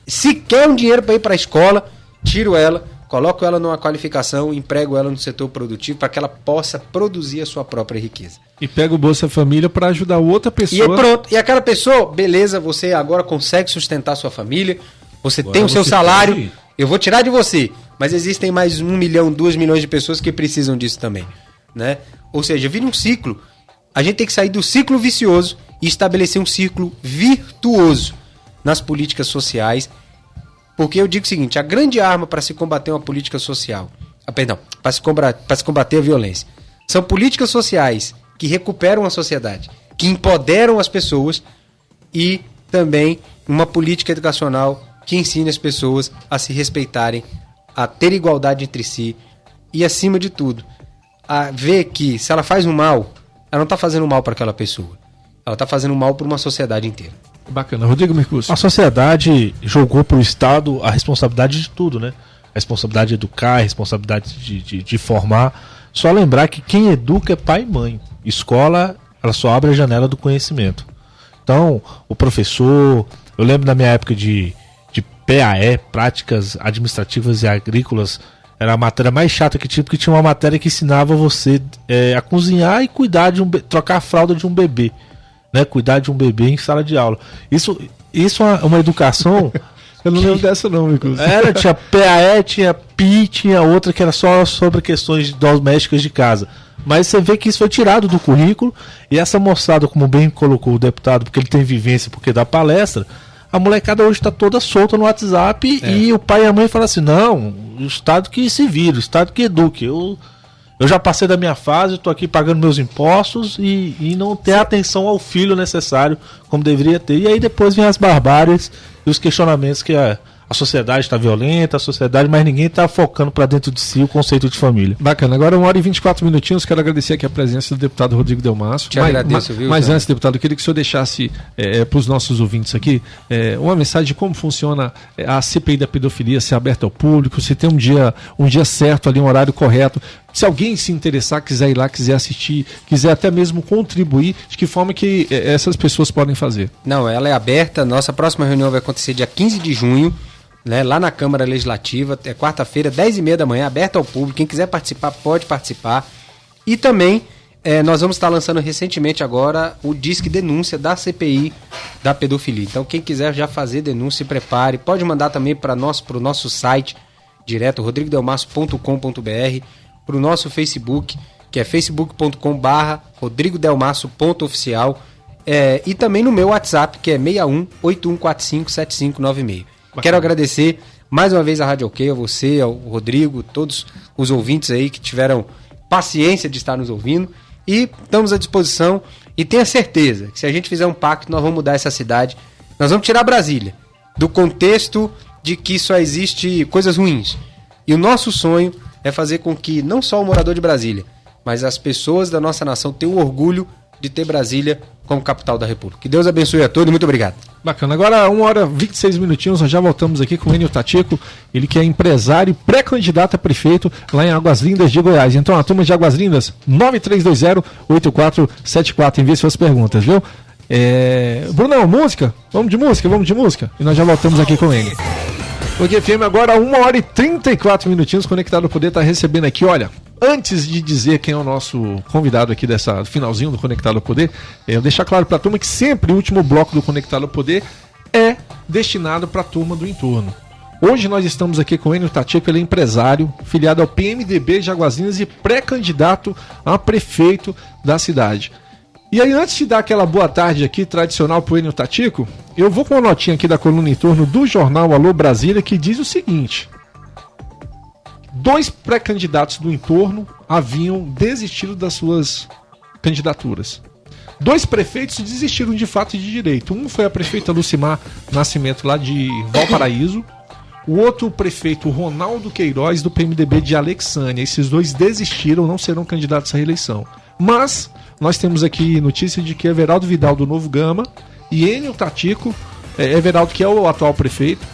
sequer um dinheiro para ir para a escola, tiro ela, coloco ela numa qualificação, emprego ela no setor produtivo para que ela possa produzir a sua própria riqueza. E pega o Bolsa Família para ajudar outra pessoa. E pronto. E aquela pessoa, beleza, você agora consegue sustentar a sua família, você agora tem o seu salário, eu vou tirar de você, mas existem mais 1 milhão, 2 milhões de pessoas que precisam disso também, né? Ou seja, vira um ciclo. A gente tem que sair do ciclo vicioso e estabelecer um ciclo virtuoso nas políticas sociais, porque eu digo o seguinte: a grande arma para se combater uma política social, para se combater a violência. São políticas sociais que recuperam a sociedade, que empoderam as pessoas e também uma política educacional que ensine as pessoas a se respeitarem, a ter igualdade entre si e, acima de tudo, a ver que se ela faz um mal, ela não está fazendo mal para aquela pessoa. Ela está fazendo mal para uma sociedade inteira. Bacana. Rodrigo Mercúcio. A sociedade jogou para o Estado a responsabilidade de tudo, né? A responsabilidade de educar, a responsabilidade de formar. Só lembrar que quem educa é pai e mãe. Escola, ela só abre a janela do conhecimento. Então, o professor... Eu lembro da minha época de PAE, Práticas Administrativas e Agrícolas, era a matéria mais chata que tinha, porque tinha uma matéria que ensinava você a cozinhar e cuidar trocar a fralda de um bebê. Né, cuidar de um bebê em sala de aula. Isso é uma educação. Eu não lembro dessa não, Mercúcio. Tinha PAE, tinha PI, tinha outra que era só sobre questões domésticas de casa. Mas você vê que isso foi tirado do currículo, e essa moçada, como bem colocou o deputado, porque ele tem vivência, porque dá palestra, a molecada hoje está toda solta no WhatsApp e o pai e a mãe falam assim, não, o Estado que se vira, o Estado que eduque. Eu já passei da minha fase, estou aqui pagando meus impostos e não ter a atenção ao filho necessário como deveria ter. E aí depois vem as barbáries e os questionamentos que a sociedade está violenta, mas ninguém está focando para dentro de si o conceito de família. Bacana. Agora 1h24. Quero agradecer aqui a presença do deputado Rodrigo Delmasso. Mas antes, deputado, eu queria que o senhor deixasse para os nossos ouvintes aqui uma mensagem de como funciona a CPI da pedofilia, se é aberta ao público, se tem um dia certo ali, um horário correto. Se alguém se interessar, quiser ir lá, quiser assistir, quiser até mesmo contribuir, de que forma que essas pessoas podem fazer? Não, ela é aberta. Nossa próxima reunião vai acontecer dia 15 de junho. Né, lá na Câmara Legislativa, é quarta-feira, 10h30 da manhã, aberta ao público. Quem quiser participar, pode participar. E também nós vamos estar lançando recentemente agora o Disque Denúncia da CPI da pedofilia. Então quem quiser já fazer denúncia, se prepare. Pode mandar também para o nosso site direto, rodrigodelmasso.com.br, para o nosso Facebook, que é facebook.com/rodrigodelmasso.oficial, e também no meu WhatsApp, que é 6181457596. Quero agradecer mais uma vez a Rádio OK, a você, ao Rodrigo, todos os ouvintes aí que tiveram paciência de estar nos ouvindo, e estamos à disposição, e tenha certeza que se a gente fizer um pacto, nós vamos mudar essa cidade, nós vamos tirar Brasília do contexto de que só existe coisas ruins, e o nosso sonho é fazer com que não só o morador de Brasília, mas as pessoas da nossa nação tenham orgulho de ter Brasília como capital da República. Que Deus abençoe a todos e muito obrigado. Bacana. Agora 1h26, nós já voltamos aqui com o Enio Tatico, ele que é empresário e pré-candidato a prefeito lá em Águas Lindas de Goiás. Então a turma de Águas Lindas, 9320-8474, envie suas perguntas, viu? Brunão, música? Vamos de música. E nós já voltamos aqui com o Enio. OK FM, agora 1h34, Conectado ao Poder está recebendo aqui, olha, antes de dizer quem é o nosso convidado aqui dessa finalzinho do Conectado ao Poder, eu deixar claro para a turma que sempre o último bloco do Conectado ao Poder é destinado para a turma do entorno. Hoje nós estamos aqui com o Enio Tatico, ele é empresário, filiado ao PMDB de Águas Lindas e pré-candidato a prefeito da cidade. E aí, antes de dar aquela boa tarde aqui, tradicional pro Enio Tatico, eu vou com uma notinha aqui da coluna em torno do jornal Alô Brasília, que diz o seguinte: 2 pré-candidatos do entorno haviam desistido das suas candidaturas. 2 prefeitos desistiram de fato e de direito. Um foi a prefeita Lucimar Nascimento, lá de Valparaíso. O outro, o prefeito Ronaldo Queiroz, do PMDB de Alexânia. Esses 2 desistiram, não serão candidatos à reeleição. Mas nós temos aqui notícia de que Everaldo Vidal, do Novo Gama, e Enio Tatico, Everaldo, que é o atual prefeito,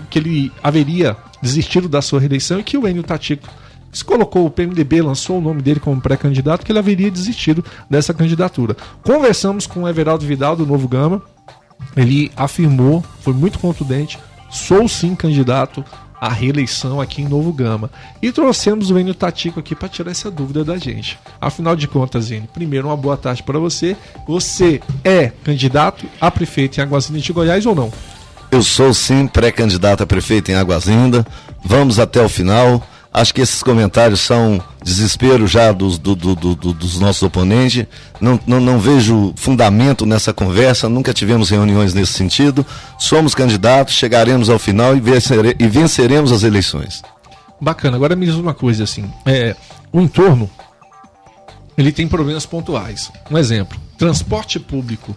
que ele haveria desistido da sua reeleição, e que o Enio Tatico se colocou, o PMDB lançou o nome dele como pré-candidato, que ele haveria desistido dessa candidatura. Conversamos com o Everaldo Vidal, do Novo Gama, ele afirmou, foi muito contundente: sou sim candidato à reeleição aqui em Novo Gama. E trouxemos o Enio Tatico aqui para tirar essa dúvida da gente. Afinal de contas, Enio, primeiro uma boa tarde para você. Você é candidato a prefeito em Águas Lindas de Goiás ou não? Eu sou sim pré-candidato a prefeito em Águas Lindas. Vamos até o final. Acho que esses comentários são desespero já dos nossos oponentes. Não vejo fundamento nessa conversa, nunca tivemos reuniões nesse sentido. Somos candidatos, chegaremos ao final e venceremos as eleições. Bacana. Agora me diz uma coisa assim, o entorno, ele tem problemas pontuais. Um exemplo, transporte público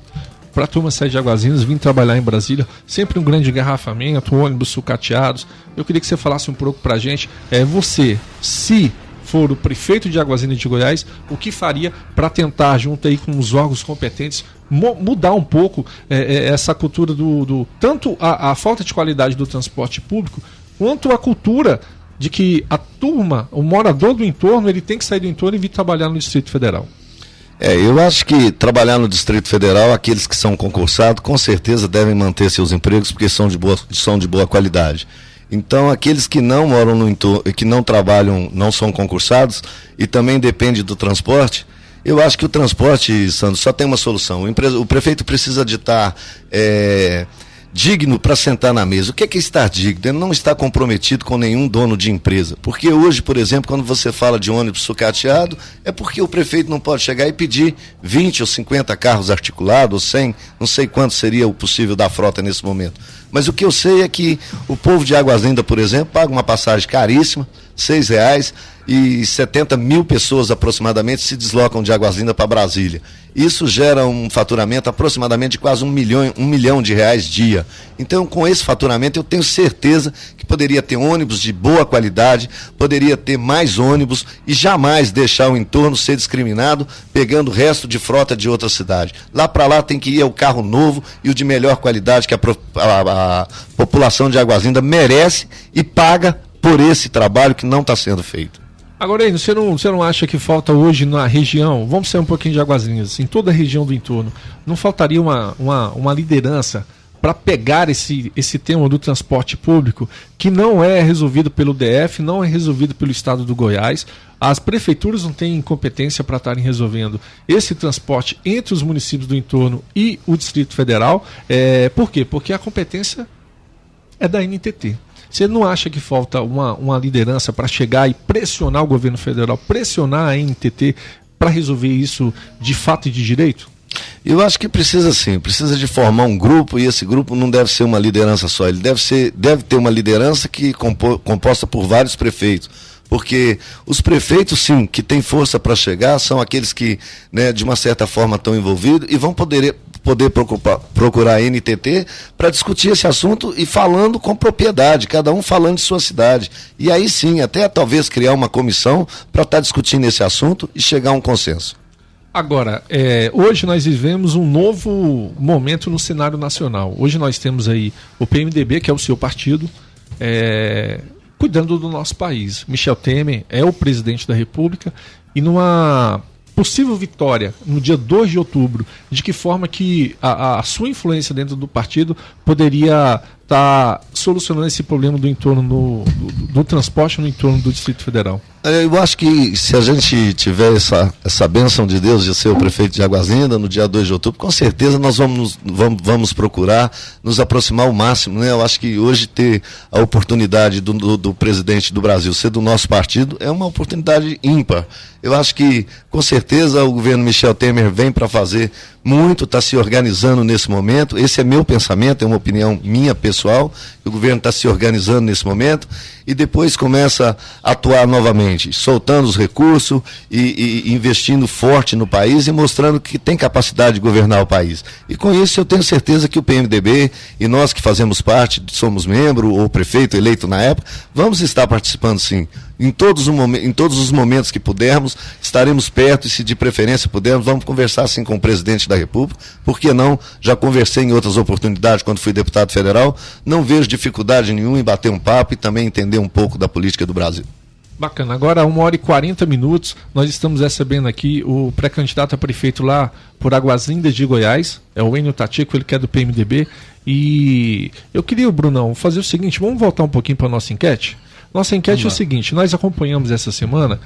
para a turma sair de Aguazinhas, vir trabalhar em Brasília, sempre um grande engarrafamento, ônibus sucateados. Eu queria que você falasse um pouco para a gente, você, se for o prefeito de Aguazinhas de Goiás, o que faria para tentar, junto aí com os órgãos competentes, mudar um pouco essa cultura tanto a falta de qualidade do transporte público, quanto a cultura de que a turma, o morador do entorno, ele tem que sair do entorno e vir trabalhar no Distrito Federal. Eu acho que trabalhar no Distrito Federal, aqueles que são concursados, com certeza devem manter seus empregos, porque são de boa qualidade. Então, aqueles que não moram no entorno, que não trabalham, não são concursados e também dependem do transporte, eu acho que o transporte, Sandro, só tem uma solução. O prefeito precisa de estar digno para sentar na mesa. O que é estar digno? Ele não está comprometido com nenhum dono de empresa. Porque hoje, por exemplo, quando você fala de ônibus sucateado, é porque o prefeito não pode chegar e pedir 20 ou 50 carros articulados, ou 100, não sei quanto seria o possível da frota nesse momento. Mas o que eu sei é que o povo de Águas Lindas, por exemplo, paga uma passagem caríssima, R$6, e 70 mil pessoas aproximadamente se deslocam de Águas Lindas para Brasília. Isso gera um faturamento aproximadamente de quase R$1 milhão dia. Então, com esse faturamento, eu tenho certeza que poderia ter ônibus de boa qualidade, poderia ter mais ônibus e jamais deixar o entorno ser discriminado, pegando o resto de frota de outra cidade. Lá para lá tem que ir o carro novo e o de melhor qualidade que a população de Águas Lindas merece e paga por esse trabalho que não está sendo feito. Agora, você não acha que falta hoje na região, vamos sair um pouquinho de Águas Lindas, em toda a região do entorno, não faltaria uma liderança para pegar esse tema do transporte público, que não é resolvido pelo DF, não é resolvido pelo estado do Goiás, as prefeituras não têm competência para estarem resolvendo esse transporte entre os municípios do entorno e o Distrito Federal. Por quê? Porque a competência é da NTT. Você não acha que falta uma liderança para chegar e pressionar o governo federal, pressionar a NTT para resolver isso de fato e de direito? Eu acho que precisa sim, precisa de formar um grupo, e esse grupo não deve ser uma liderança só, ele deve ter uma liderança composta por vários prefeitos. Porque os prefeitos, sim, que têm força para chegar, são aqueles que, de uma certa forma, estão envolvidos e vão poder procurar a NTT para discutir esse assunto e falando com propriedade, cada um falando de sua cidade. E aí sim, até talvez criar uma comissão para estar discutindo esse assunto e chegar a um consenso. Agora, hoje nós vivemos um novo momento no cenário nacional. Hoje nós temos aí o PMDB, que é o seu partido, cuidando do nosso país. Michel Temer é o presidente da República e numa possível vitória no dia 2 de outubro, de que forma que a sua influência dentro do partido poderia estar solucionando esse problema do entorno do transporte no entorno do Distrito Federal? Eu acho que se a gente tiver essa bênção de Deus de ser o prefeito de Águas Lindas no dia 2 de outubro, com certeza nós vamos procurar nos aproximar ao máximo, né? Eu acho que hoje ter a oportunidade do presidente do Brasil ser do nosso partido é uma oportunidade ímpar. Eu acho que, com certeza, o governo Michel Temer vem para fazer muito, está se organizando nesse momento. Esse é meu pensamento, é uma opinião minha pessoal. O governo está se organizando nesse momento e depois começa a atuar novamente, soltando os recursos e investindo forte no país e mostrando que tem capacidade de governar o país. E com isso eu tenho certeza que o PMDB e nós que fazemos parte, somos membro ou prefeito eleito na época, vamos estar participando sim. Em todos os momentos que pudermos, estaremos perto e, se de preferência pudermos, vamos conversar sim com o presidente da República. Por que não? Já conversei em outras oportunidades quando fui deputado federal. Não vejo dificuldade nenhuma em bater um papo e também entender um pouco da política do Brasil. Bacana. Agora, 1h40, nós estamos recebendo aqui o pré-candidato a prefeito lá por Águas Lindas de Goiás, é o Enio Tatico, ele que é do PMDB. E eu queria, Brunão, fazer o seguinte, vamos voltar um pouquinho para a nossa enquete? Nossa enquete é o seguinte, nós acompanhamos essa semana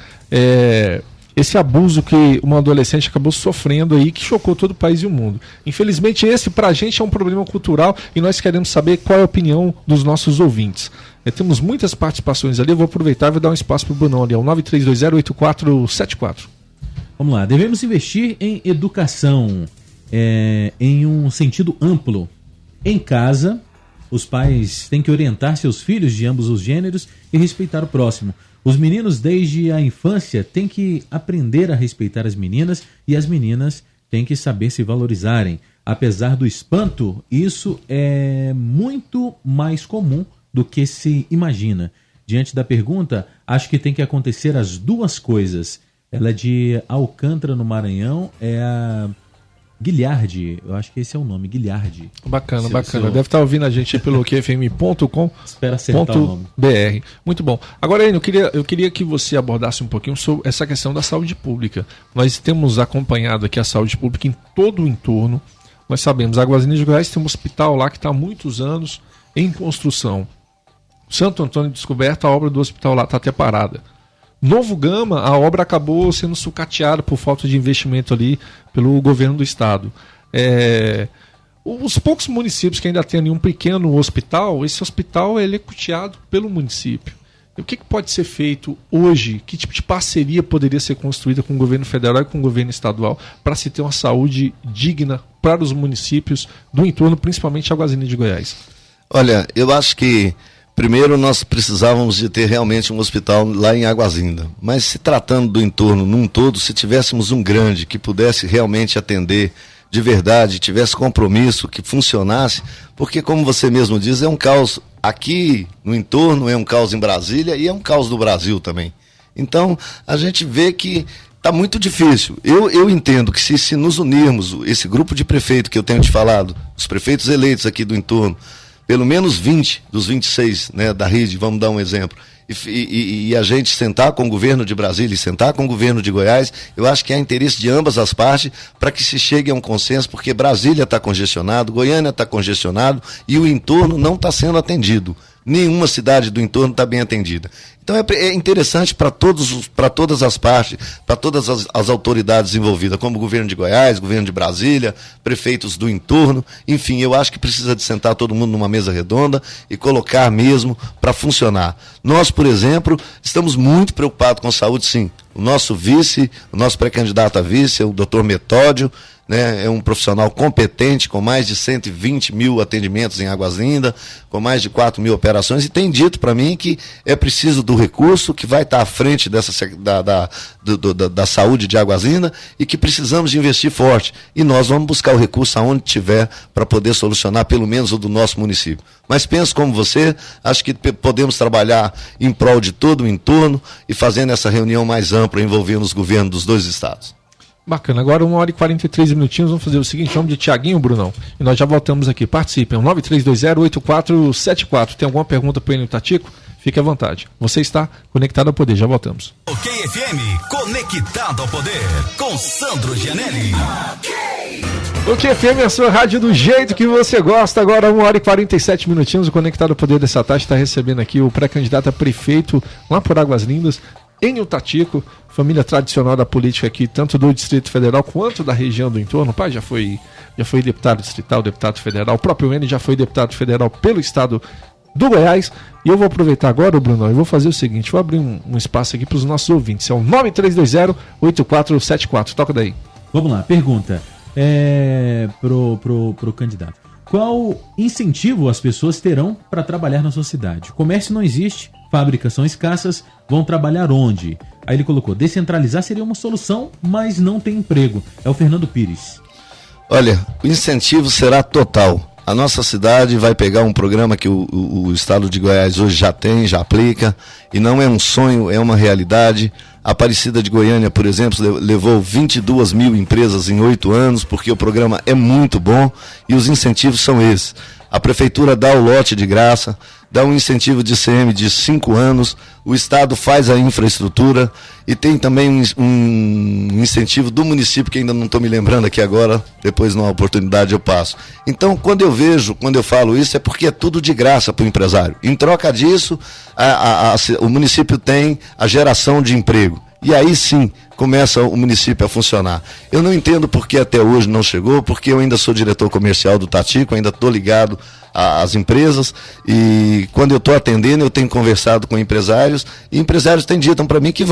esse abuso que uma adolescente acabou sofrendo aí, que chocou todo o país e o mundo. Infelizmente, esse pra gente é um problema cultural e nós queremos saber qual é a opinião dos nossos ouvintes. Temos muitas participações ali, eu vou aproveitar e vou dar um espaço pro Brunão ali, é o 93208474. Vamos lá, devemos investir em educação em um sentido amplo, em casa, Os pais têm que orientar seus filhos de ambos os gêneros e respeitar o próximo. Os meninos, desde a infância, têm que aprender a respeitar as meninas e as meninas têm que saber se valorizarem. Apesar do espanto, isso é muito mais comum do que se imagina. Diante da pergunta, acho que tem que acontecer as duas coisas. Ela é de Alcântara, no Maranhão, é a Guilhardi, eu acho que esse é o nome, Guilhardi. Bacana. Deve estar ouvindo a gente pelo qfm.com.br. Espera acertar o nome. Muito bom. Agora, Enio, eu queria que você abordasse um pouquinho sobre essa questão da saúde pública. Nós temos acompanhado aqui a saúde pública em todo o entorno. Nós sabemos, Águas Lindas de Goiás tem um hospital lá que está há muitos anos em construção. Santo Antônio Descoberto, a obra do hospital lá está até parada. Novo Gama, a obra acabou sendo sucateada por falta de investimento ali pelo governo do estado. Os poucos municípios que ainda têm ali um pequeno hospital, esse hospital é custeado pelo município. E o que pode ser feito hoje? Que tipo de parceria poderia ser construída com o governo federal e com o governo estadual para se ter uma saúde digna para os municípios do entorno, principalmente Águas Lindas de Goiás? Olha, eu acho que primeiro nós precisávamos de ter realmente um hospital lá em Águas Lindas, mas se tratando do entorno num todo, se tivéssemos um grande que pudesse realmente atender de verdade, tivesse compromisso, que funcionasse, porque como você mesmo diz, é um caos aqui no entorno, é um caos em Brasília e é um caos no Brasil também. Então a gente vê que está muito difícil. Eu entendo que se nos unirmos, esse grupo de prefeitos que eu tenho te falado, os prefeitos eleitos aqui do entorno, pelo menos 20 dos 26, né, da rede, vamos dar um exemplo, e a gente sentar com o governo de Brasília e sentar com o governo de Goiás, eu acho que há interesse de ambas as partes para que se chegue a um consenso, porque Brasília está congestionado, Goiânia está congestionado e o entorno não está sendo atendido. Nenhuma cidade do entorno está bem atendida. Então é interessante para todas as partes, para todas as autoridades envolvidas, como o governo de Goiás, governo de Brasília, prefeitos do entorno, enfim, eu acho que precisa de sentar todo mundo numa mesa redonda e colocar mesmo para funcionar. Nós, por exemplo, estamos muito preocupados com saúde, sim. O nosso vice, o nosso pré-candidato a vice, o Dr. Metódio, né, é um profissional competente, com mais de 120 mil atendimentos em Águas Lindas, com mais de 4 mil operações, e tem dito para mim que é preciso do recurso, que vai estar à frente da saúde de Águas Lindas e que precisamos de investir forte. E nós vamos buscar o recurso aonde tiver para poder solucionar pelo menos o do nosso município. Mas penso como você, acho que podemos trabalhar em prol de todo o entorno e fazendo essa reunião mais ampla envolvendo os governos dos dois estados. Bacana, agora 1h43, vamos fazer o seguinte, vamos de Tiaguinho, Brunão, e nós já voltamos aqui, participem, 9320-8474, tem alguma pergunta para o Enio Tatico? Fique à vontade, você está conectado ao poder, já voltamos. Ok FM, conectado ao poder, com Sandro Gianelli. Ok FM, a sua rádio do jeito que você gosta, agora 1h47, o Conectado ao Poder dessa tarde está recebendo aqui o pré-candidato a prefeito lá por Águas Lindas, Enio Tatico, família tradicional da política aqui, tanto do Distrito Federal quanto da região do entorno. O pai já foi deputado distrital, deputado federal, o próprio Enio já foi deputado federal pelo estado do Goiás. E eu vou aproveitar agora, Bruno, e vou fazer o seguinte, vou abrir um espaço aqui para os nossos ouvintes, é o 9320-8474, toca daí. Vamos lá, pergunta pro candidato. Qual incentivo as pessoas terão para trabalhar na sua cidade? O comércio não existe, fábricas são escassas, vão trabalhar onde? Aí ele colocou, descentralizar seria uma solução, mas não tem emprego. É o Fernando Pires. Olha, o incentivo será total. A nossa cidade vai pegar um programa que o estado de Goiás hoje já tem, já aplica, e não é um sonho, é uma realidade. A Aparecida de Goiânia, por exemplo, levou 22 mil empresas em 8 anos, porque o programa é muito bom e os incentivos são esses. A prefeitura dá o lote de graça, dá um incentivo de ICM de 5 anos, o estado faz a infraestrutura e tem também um incentivo do município que ainda não estou me lembrando aqui agora, depois numa oportunidade eu passo. Então quando eu falo isso é porque é tudo de graça para o empresário. Em troca disso, o município tem a geração de emprego. E aí sim começa o município a funcionar. Eu não entendo por que até hoje não chegou, porque eu ainda sou diretor comercial do Tatico, ainda estou ligado as empresas, e quando eu estou atendendo, eu tenho conversado com empresários, e empresários têm dito para mim que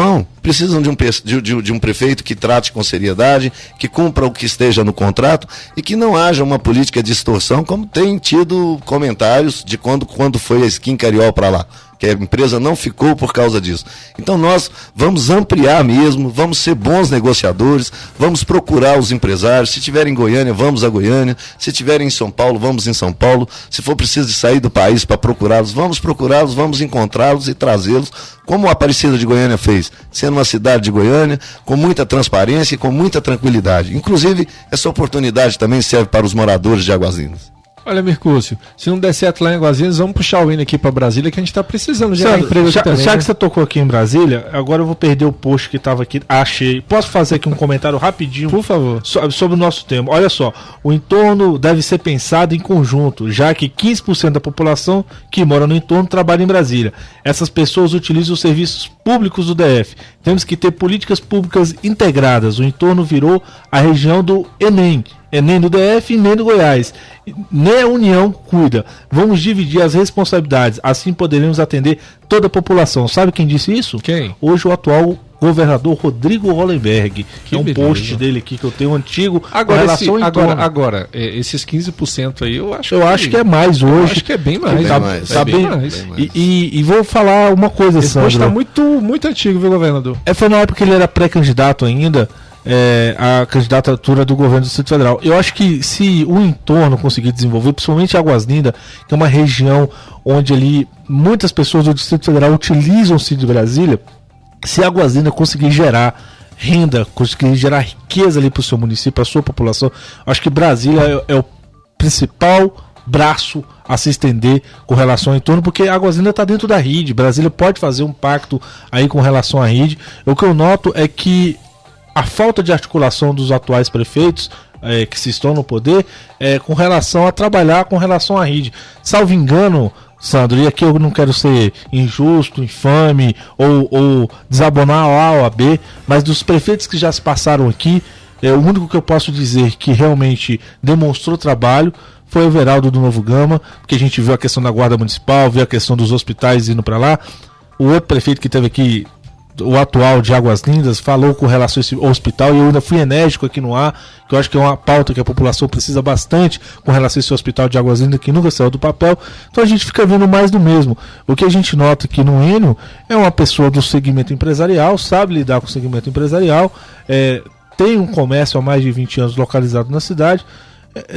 precisam de um prefeito que trate com seriedade, que cumpra o que esteja no contrato, e que não haja uma política de extorsão, como tem tido comentários de quando foi a Skin Cariol para lá, que a empresa não ficou por causa disso. Então nós vamos ampliar mesmo, vamos ser bons negociadores, vamos procurar os empresários. Se tiver em Goiânia, vamos a Goiânia. Se tiver em São Paulo, vamos em São Paulo. Se for preciso de sair do país para procurá-los, vamos encontrá-los e trazê-los, como a Aparecida de Goiânia fez, sendo uma cidade de Goiânia, com muita transparência e com muita tranquilidade. Inclusive, essa oportunidade também serve para os moradores de Águas Lindas. Olha, Mercúcio, se não der certo lá em Águas, vamos puxar o hino aqui pra Brasília, que a gente tá precisando de emprego aqui também. Já que você tocou aqui em Brasília, agora eu vou perder o post que tava aqui. Achei. Posso fazer aqui um comentário rapidinho? Por favor. Sobre o nosso tema. Olha só, o entorno deve ser pensado em conjunto, já que 15% da população que mora no entorno trabalha em Brasília. Essas pessoas utilizam os serviços públicos do DF. Temos que ter políticas públicas integradas. O entorno virou a região do Enem do DF e nem do Goiás. Nem a União cuida. Vamos dividir as responsabilidades. Assim poderemos atender toda a população. Sabe quem disse isso? Quem? Hoje o atual governador Rodrigo Hollenberg. Que é um beleza. Post dele aqui que eu tenho antigo. Agora, Agora, esses 15% aí, eu acho que é mais hoje. Eu acho que é bem mais. Bem mais. E vou falar uma coisa, esse Sandro. post tá muito antigo, viu, governador? Foi na época que ele era pré-candidato ainda. A candidatura do governo do Distrito Federal. Eu acho que se o entorno conseguir desenvolver, principalmente Águas Lindas, que é uma região onde ali muitas pessoas do Distrito Federal utilizam-se de Brasília, se Águas Lindas conseguir gerar renda, conseguir gerar riqueza ali para o seu município, para a sua população, acho que Brasília é o principal braço a se estender com relação ao entorno, porque Águas Lindas está dentro da rede. Brasília pode fazer um pacto aí com relação à rede. O que eu noto é que a falta de articulação dos atuais prefeitos que se estão no poder com relação a trabalhar com relação à rede. Salvo engano, Sandro, e aqui eu não quero ser injusto, infame ou desabonar a A ou a B, mas dos prefeitos que já se passaram aqui, o único que eu posso dizer que realmente demonstrou trabalho foi o Everaldo do Novo Gama, porque a gente viu a questão da guarda municipal, viu a questão dos hospitais indo para lá. O outro prefeito que teve aqui, o atual de Águas Lindas, falou com relação a esse hospital, e eu ainda fui enérgico aqui no ar, que eu acho que é uma pauta que a população precisa bastante com relação a esse hospital de Águas Lindas, que nunca saiu do papel. Então a gente fica vendo mais do mesmo. O que a gente nota aqui no Enio é uma pessoa do segmento empresarial, sabe lidar com o segmento empresarial, tem um comércio há mais de 20 anos localizado na cidade,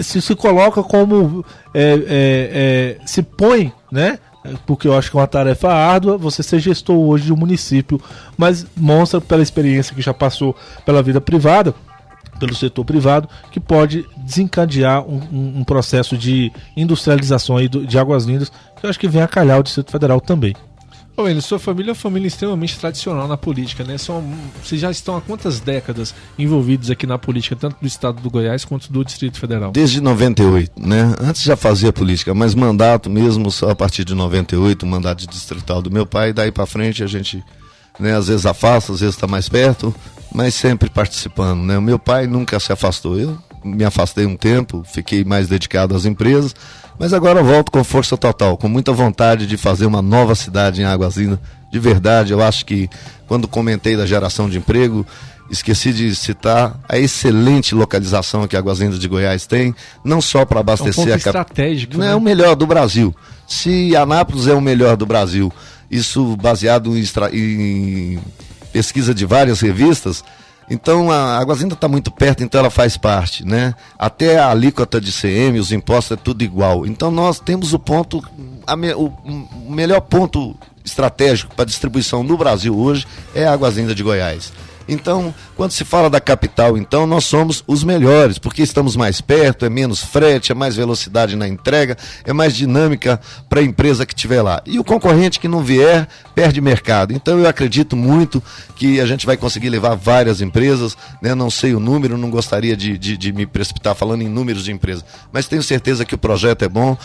se coloca como se põe, né? Porque eu acho que é uma tarefa árdua você ser gestor hoje de um município, mas mostra pela experiência que já passou pela vida privada, pelo setor privado, que pode desencadear um processo de industrialização aí de Águas Lindas, que eu acho que vem a calhar o Distrito Federal também. Ô, Enio, sua família é uma família extremamente tradicional na política, né? Vocês já estão há quantas décadas envolvidos aqui na política, tanto do estado do Goiás quanto do Distrito Federal? Desde 98, né? Antes já fazia política, mas mandato mesmo só a partir de 98, mandato de distrital do meu pai, daí pra frente a gente, né, às vezes afasta, às vezes está mais perto, mas sempre participando, né? O meu pai nunca se afastou, eu me afastei um tempo, fiquei mais dedicado às empresas, mas agora volto com força total, com muita vontade de fazer uma nova cidade em Águas Lindas. De verdade, eu acho que quando comentei da geração de emprego, esqueci de citar a excelente localização que Águas Lindas de Goiás tem, não só para abastecer a capital. Estratégico, não né? É o melhor do Brasil. Se Anápolis é o melhor do Brasil, isso baseado em pesquisa de várias revistas, então a Águas Lindas está muito perto, então ela faz parte, né? Até a alíquota de CM, os impostos, é tudo igual. Então nós temos o melhor ponto estratégico para distribuição no Brasil hoje é a Águas Lindas de Goiás. Então, quando se fala da capital, então nós somos os melhores, porque estamos mais perto, é menos frete, é mais velocidade na entrega, é mais dinâmica para a empresa que estiver lá. E o concorrente que não vier, perde mercado. Então eu acredito muito que a gente vai conseguir levar várias empresas, né? Não sei o número, não gostaria de me precipitar falando em números de empresas, mas tenho certeza que o projeto é bom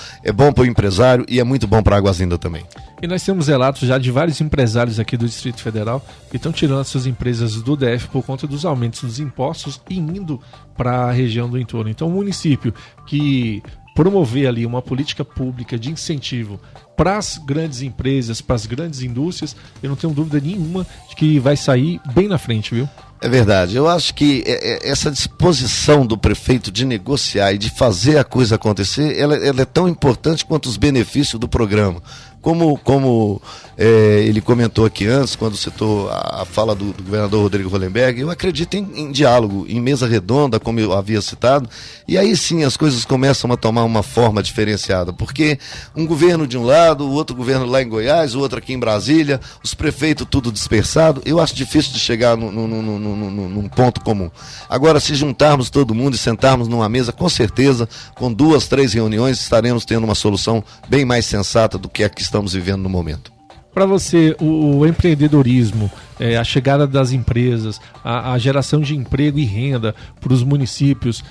para o empresário e é muito bom para Águas Lindas também. E nós temos relatos já de vários empresários aqui do Distrito Federal que estão tirando as suas empresas do DF por conta dos aumentos dos impostos e indo para a região do entorno. Então, um município que promover ali uma política pública de incentivo para as grandes empresas, para as grandes indústrias, eu não tenho dúvida nenhuma de que vai sair bem na frente, viu? É verdade, eu acho que essa disposição do prefeito de negociar e de fazer a coisa acontecer, ela é tão importante quanto os benefícios do programa. Como ele comentou aqui antes, quando citou a fala do governador Rodrigo Hollenberg, eu acredito em diálogo, em mesa redonda, como eu havia citado, e aí sim as coisas começam a tomar uma forma diferenciada, porque um governo de um lado, o outro governo lá em Goiás, o outro aqui em Brasília, os prefeitos tudo dispersado, eu acho difícil de chegar num ponto comum. Agora, se juntarmos todo mundo e sentarmos numa mesa, com certeza, com 2, 3 reuniões, estaremos tendo uma solução bem mais sensata do que a que estamos vivendo no momento. Para você, o empreendedorismo, a chegada das empresas, a geração de emprego e renda para os municípios,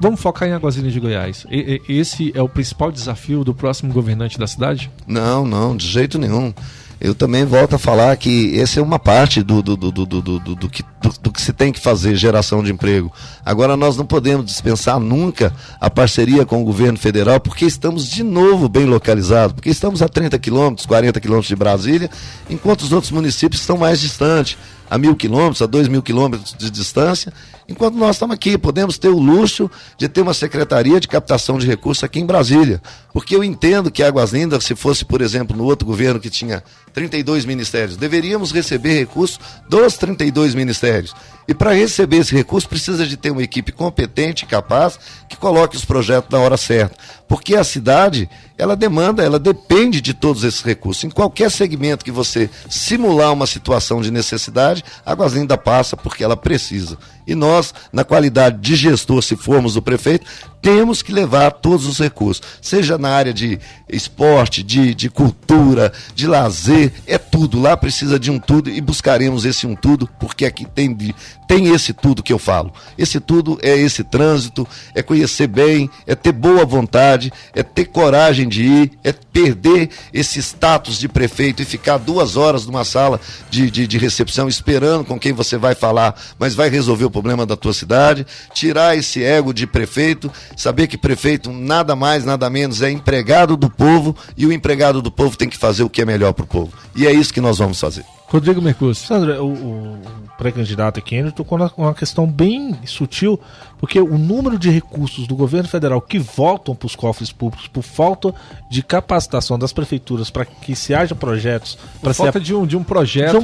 vamos focar em Águas-Lindas de Goiás. Esse é o principal desafio do próximo governante da cidade? Não, de jeito nenhum. Eu também volto a falar que essa é uma parte do que se tem que fazer, geração de emprego. Agora, nós não podemos dispensar nunca a parceria com o governo federal, porque estamos de novo bem localizados, porque estamos a 30 quilômetros, 40 quilômetros de Brasília, enquanto os outros municípios estão mais distantes, a 1.000 quilômetros, a 2.000 quilômetros de distância, enquanto nós estamos aqui, podemos ter o luxo de ter uma secretaria de captação de recursos aqui em Brasília, porque eu entendo que Águas Lindas, se fosse, por exemplo, no outro governo que tinha 32 ministérios, deveríamos receber recursos dos 32 ministérios. E para receber esse recurso precisa de ter uma equipe competente e capaz que coloque os projetos na hora certa. Porque a cidade, ela depende de todos esses recursos. Em qualquer segmento que você simular uma situação de necessidade, a Águas Lindas passa porque ela precisa. E nós, na qualidade de gestor, se formos o prefeito, temos que levar todos os recursos, seja na área de esporte, de cultura, de lazer, é tudo. Lá precisa de um tudo e buscaremos esse um tudo, porque aqui tem esse tudo que eu falo. Esse tudo é esse trânsito, é conhecer bem, é ter boa vontade, é ter coragem de ir, é perder esse status de prefeito e ficar 2 horas numa sala de recepção esperando com quem você vai falar, mas vai resolver o problema da tua cidade, tirar esse ego de prefeito, saber que prefeito nada mais, nada menos é empregado do povo e o empregado do povo tem que fazer o que é melhor para o povo. E é isso que nós vamos fazer. Rodrigo Mercúcio. Sandra, o pré-candidato aqui ele tocou uma questão bem sutil, porque o número de recursos do governo federal que voltam para os cofres públicos por falta de capacitação das prefeituras para que se haja projetos, para falta de um projeto,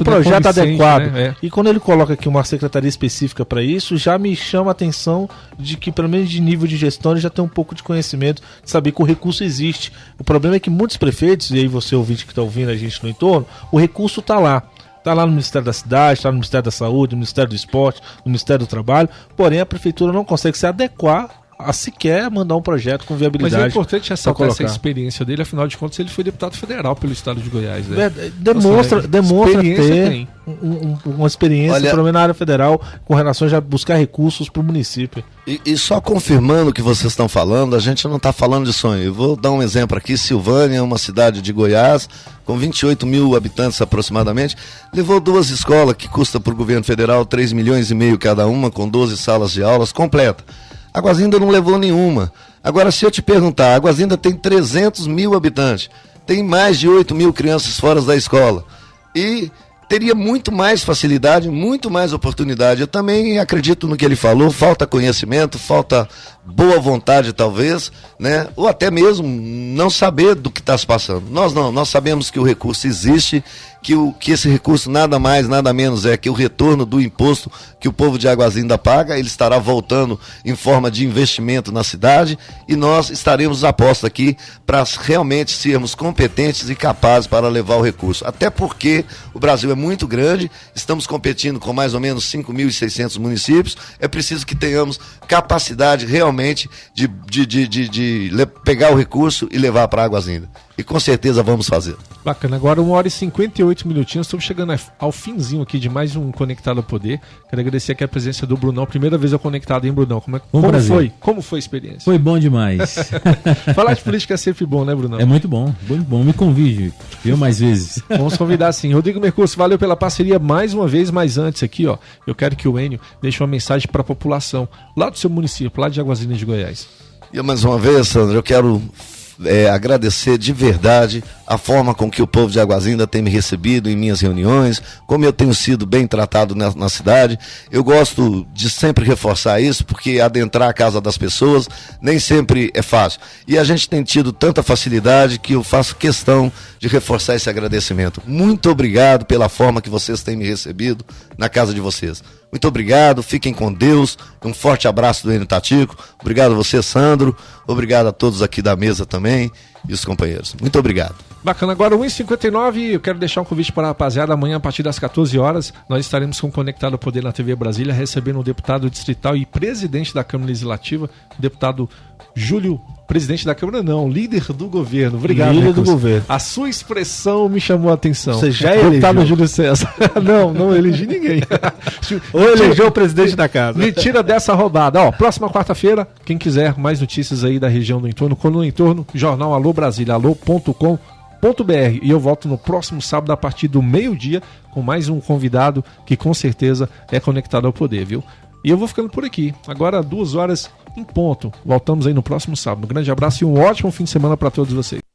adequado. Né? E quando ele coloca aqui uma secretaria específica para isso, já me chama a atenção de que, pelo menos de nível de gestão, ele já tem um pouco de conhecimento de saber que o recurso existe. O problema é que muitos prefeitos, e aí você ouvinte que está ouvindo a gente no entorno, o recurso está lá. Está lá no Ministério da Cidade, está no Ministério da Saúde, no Ministério do Esporte, no Ministério do Trabalho, porém a Prefeitura não consegue se adequar a sequer mandar um projeto com viabilidade. Mas é importante ressaltar essa experiência dele, afinal de contas ele foi deputado federal pelo estado de Goiás. Né? Demonstra ter uma experiência, pelo menos na área federal, com relação a já buscar recursos para o município. E só confirmando o que vocês estão falando, a gente não está falando de sonho. Eu vou dar um exemplo aqui, Silvânia, uma cidade de Goiás, com 28 mil habitantes aproximadamente, levou 2 escolas que custam para o governo federal 3,5 milhões cada uma, com 12 salas de aulas completa. Águas Lindas não levou nenhuma. Agora, se eu te perguntar, Águas Lindas tem 300 mil habitantes, tem mais de 8 mil crianças fora da escola e teria muito mais facilidade, muito mais oportunidade. Eu também acredito no que ele falou, falta conhecimento, falta boa vontade talvez, né? Ou até mesmo não saber do que está se passando. Nós sabemos que o recurso existe, que esse recurso nada mais, nada menos é que o retorno do imposto que o povo de Águas Lindas paga, ele estará voltando em forma de investimento na cidade e nós estaremos apostos aqui para realmente sermos competentes e capazes para levar o recurso. Até porque o Brasil é muito grande, estamos competindo com mais ou menos 5.600 municípios, é preciso que tenhamos capacidade realmente de pegar o recurso e levar para Águas Lindas. E com certeza vamos fazer. Bacana, agora 1h58 minutinhos, estamos chegando ao finzinho aqui de mais um Conectado ao Poder. Quero agradecer aqui a presença do Brunão, primeira vez eu conectado, hein, Brunão? Como foi a experiência? Foi bom demais. Falar de política é sempre bom, né, Brunão? É muito bom, me convide, mais vezes. Vamos convidar sim. Rodrigo Mercúcio, valeu pela parceria mais uma vez, mas antes aqui, ó, eu quero que o Enio deixe uma mensagem para a população lá do seu município, lá de Águas Lindas de Goiás. E mais uma vez, Sandro, eu quero agradecer de verdade a forma com que o povo de Águazinda tem me recebido em minhas reuniões, como eu tenho sido bem tratado na cidade. Eu gosto de sempre reforçar isso, porque adentrar a casa das pessoas nem sempre é fácil. E a gente tem tido tanta facilidade que eu faço questão de reforçar esse agradecimento. Muito obrigado pela forma que vocês têm me recebido na casa de vocês. Muito obrigado, fiquem com Deus, um forte abraço do Enio Tatico, obrigado a você, Sandro, obrigado a todos aqui da mesa também e os companheiros. Muito obrigado. Bacana, agora 1h59, eu quero deixar um convite para a rapaziada, amanhã a partir das 14 horas, nós estaremos com o Conectado ao Poder na TV Brasília, recebendo o deputado distrital e presidente da Câmara Legislativa, o deputado Júlio, presidente da Câmara não, líder do governo. Obrigado, líder Nicolas. do governo. A sua expressão me chamou a atenção. Você já deputado elegeu. Júlio César. Não elegi ninguém. Ou elegeu o presidente da casa. Me tira dessa roubada. Ó, próxima quarta-feira, quem quiser mais notícias aí da região do entorno, quando no entorno, jornal Alô Brasília, alô.com.br. E eu volto no próximo sábado a partir do meio-dia com mais um convidado que com certeza é conectado ao poder, viu? E eu vou ficando por aqui. Agora 2 horas em ponto. Voltamos aí no próximo sábado. Um grande abraço e um ótimo fim de semana para todos vocês.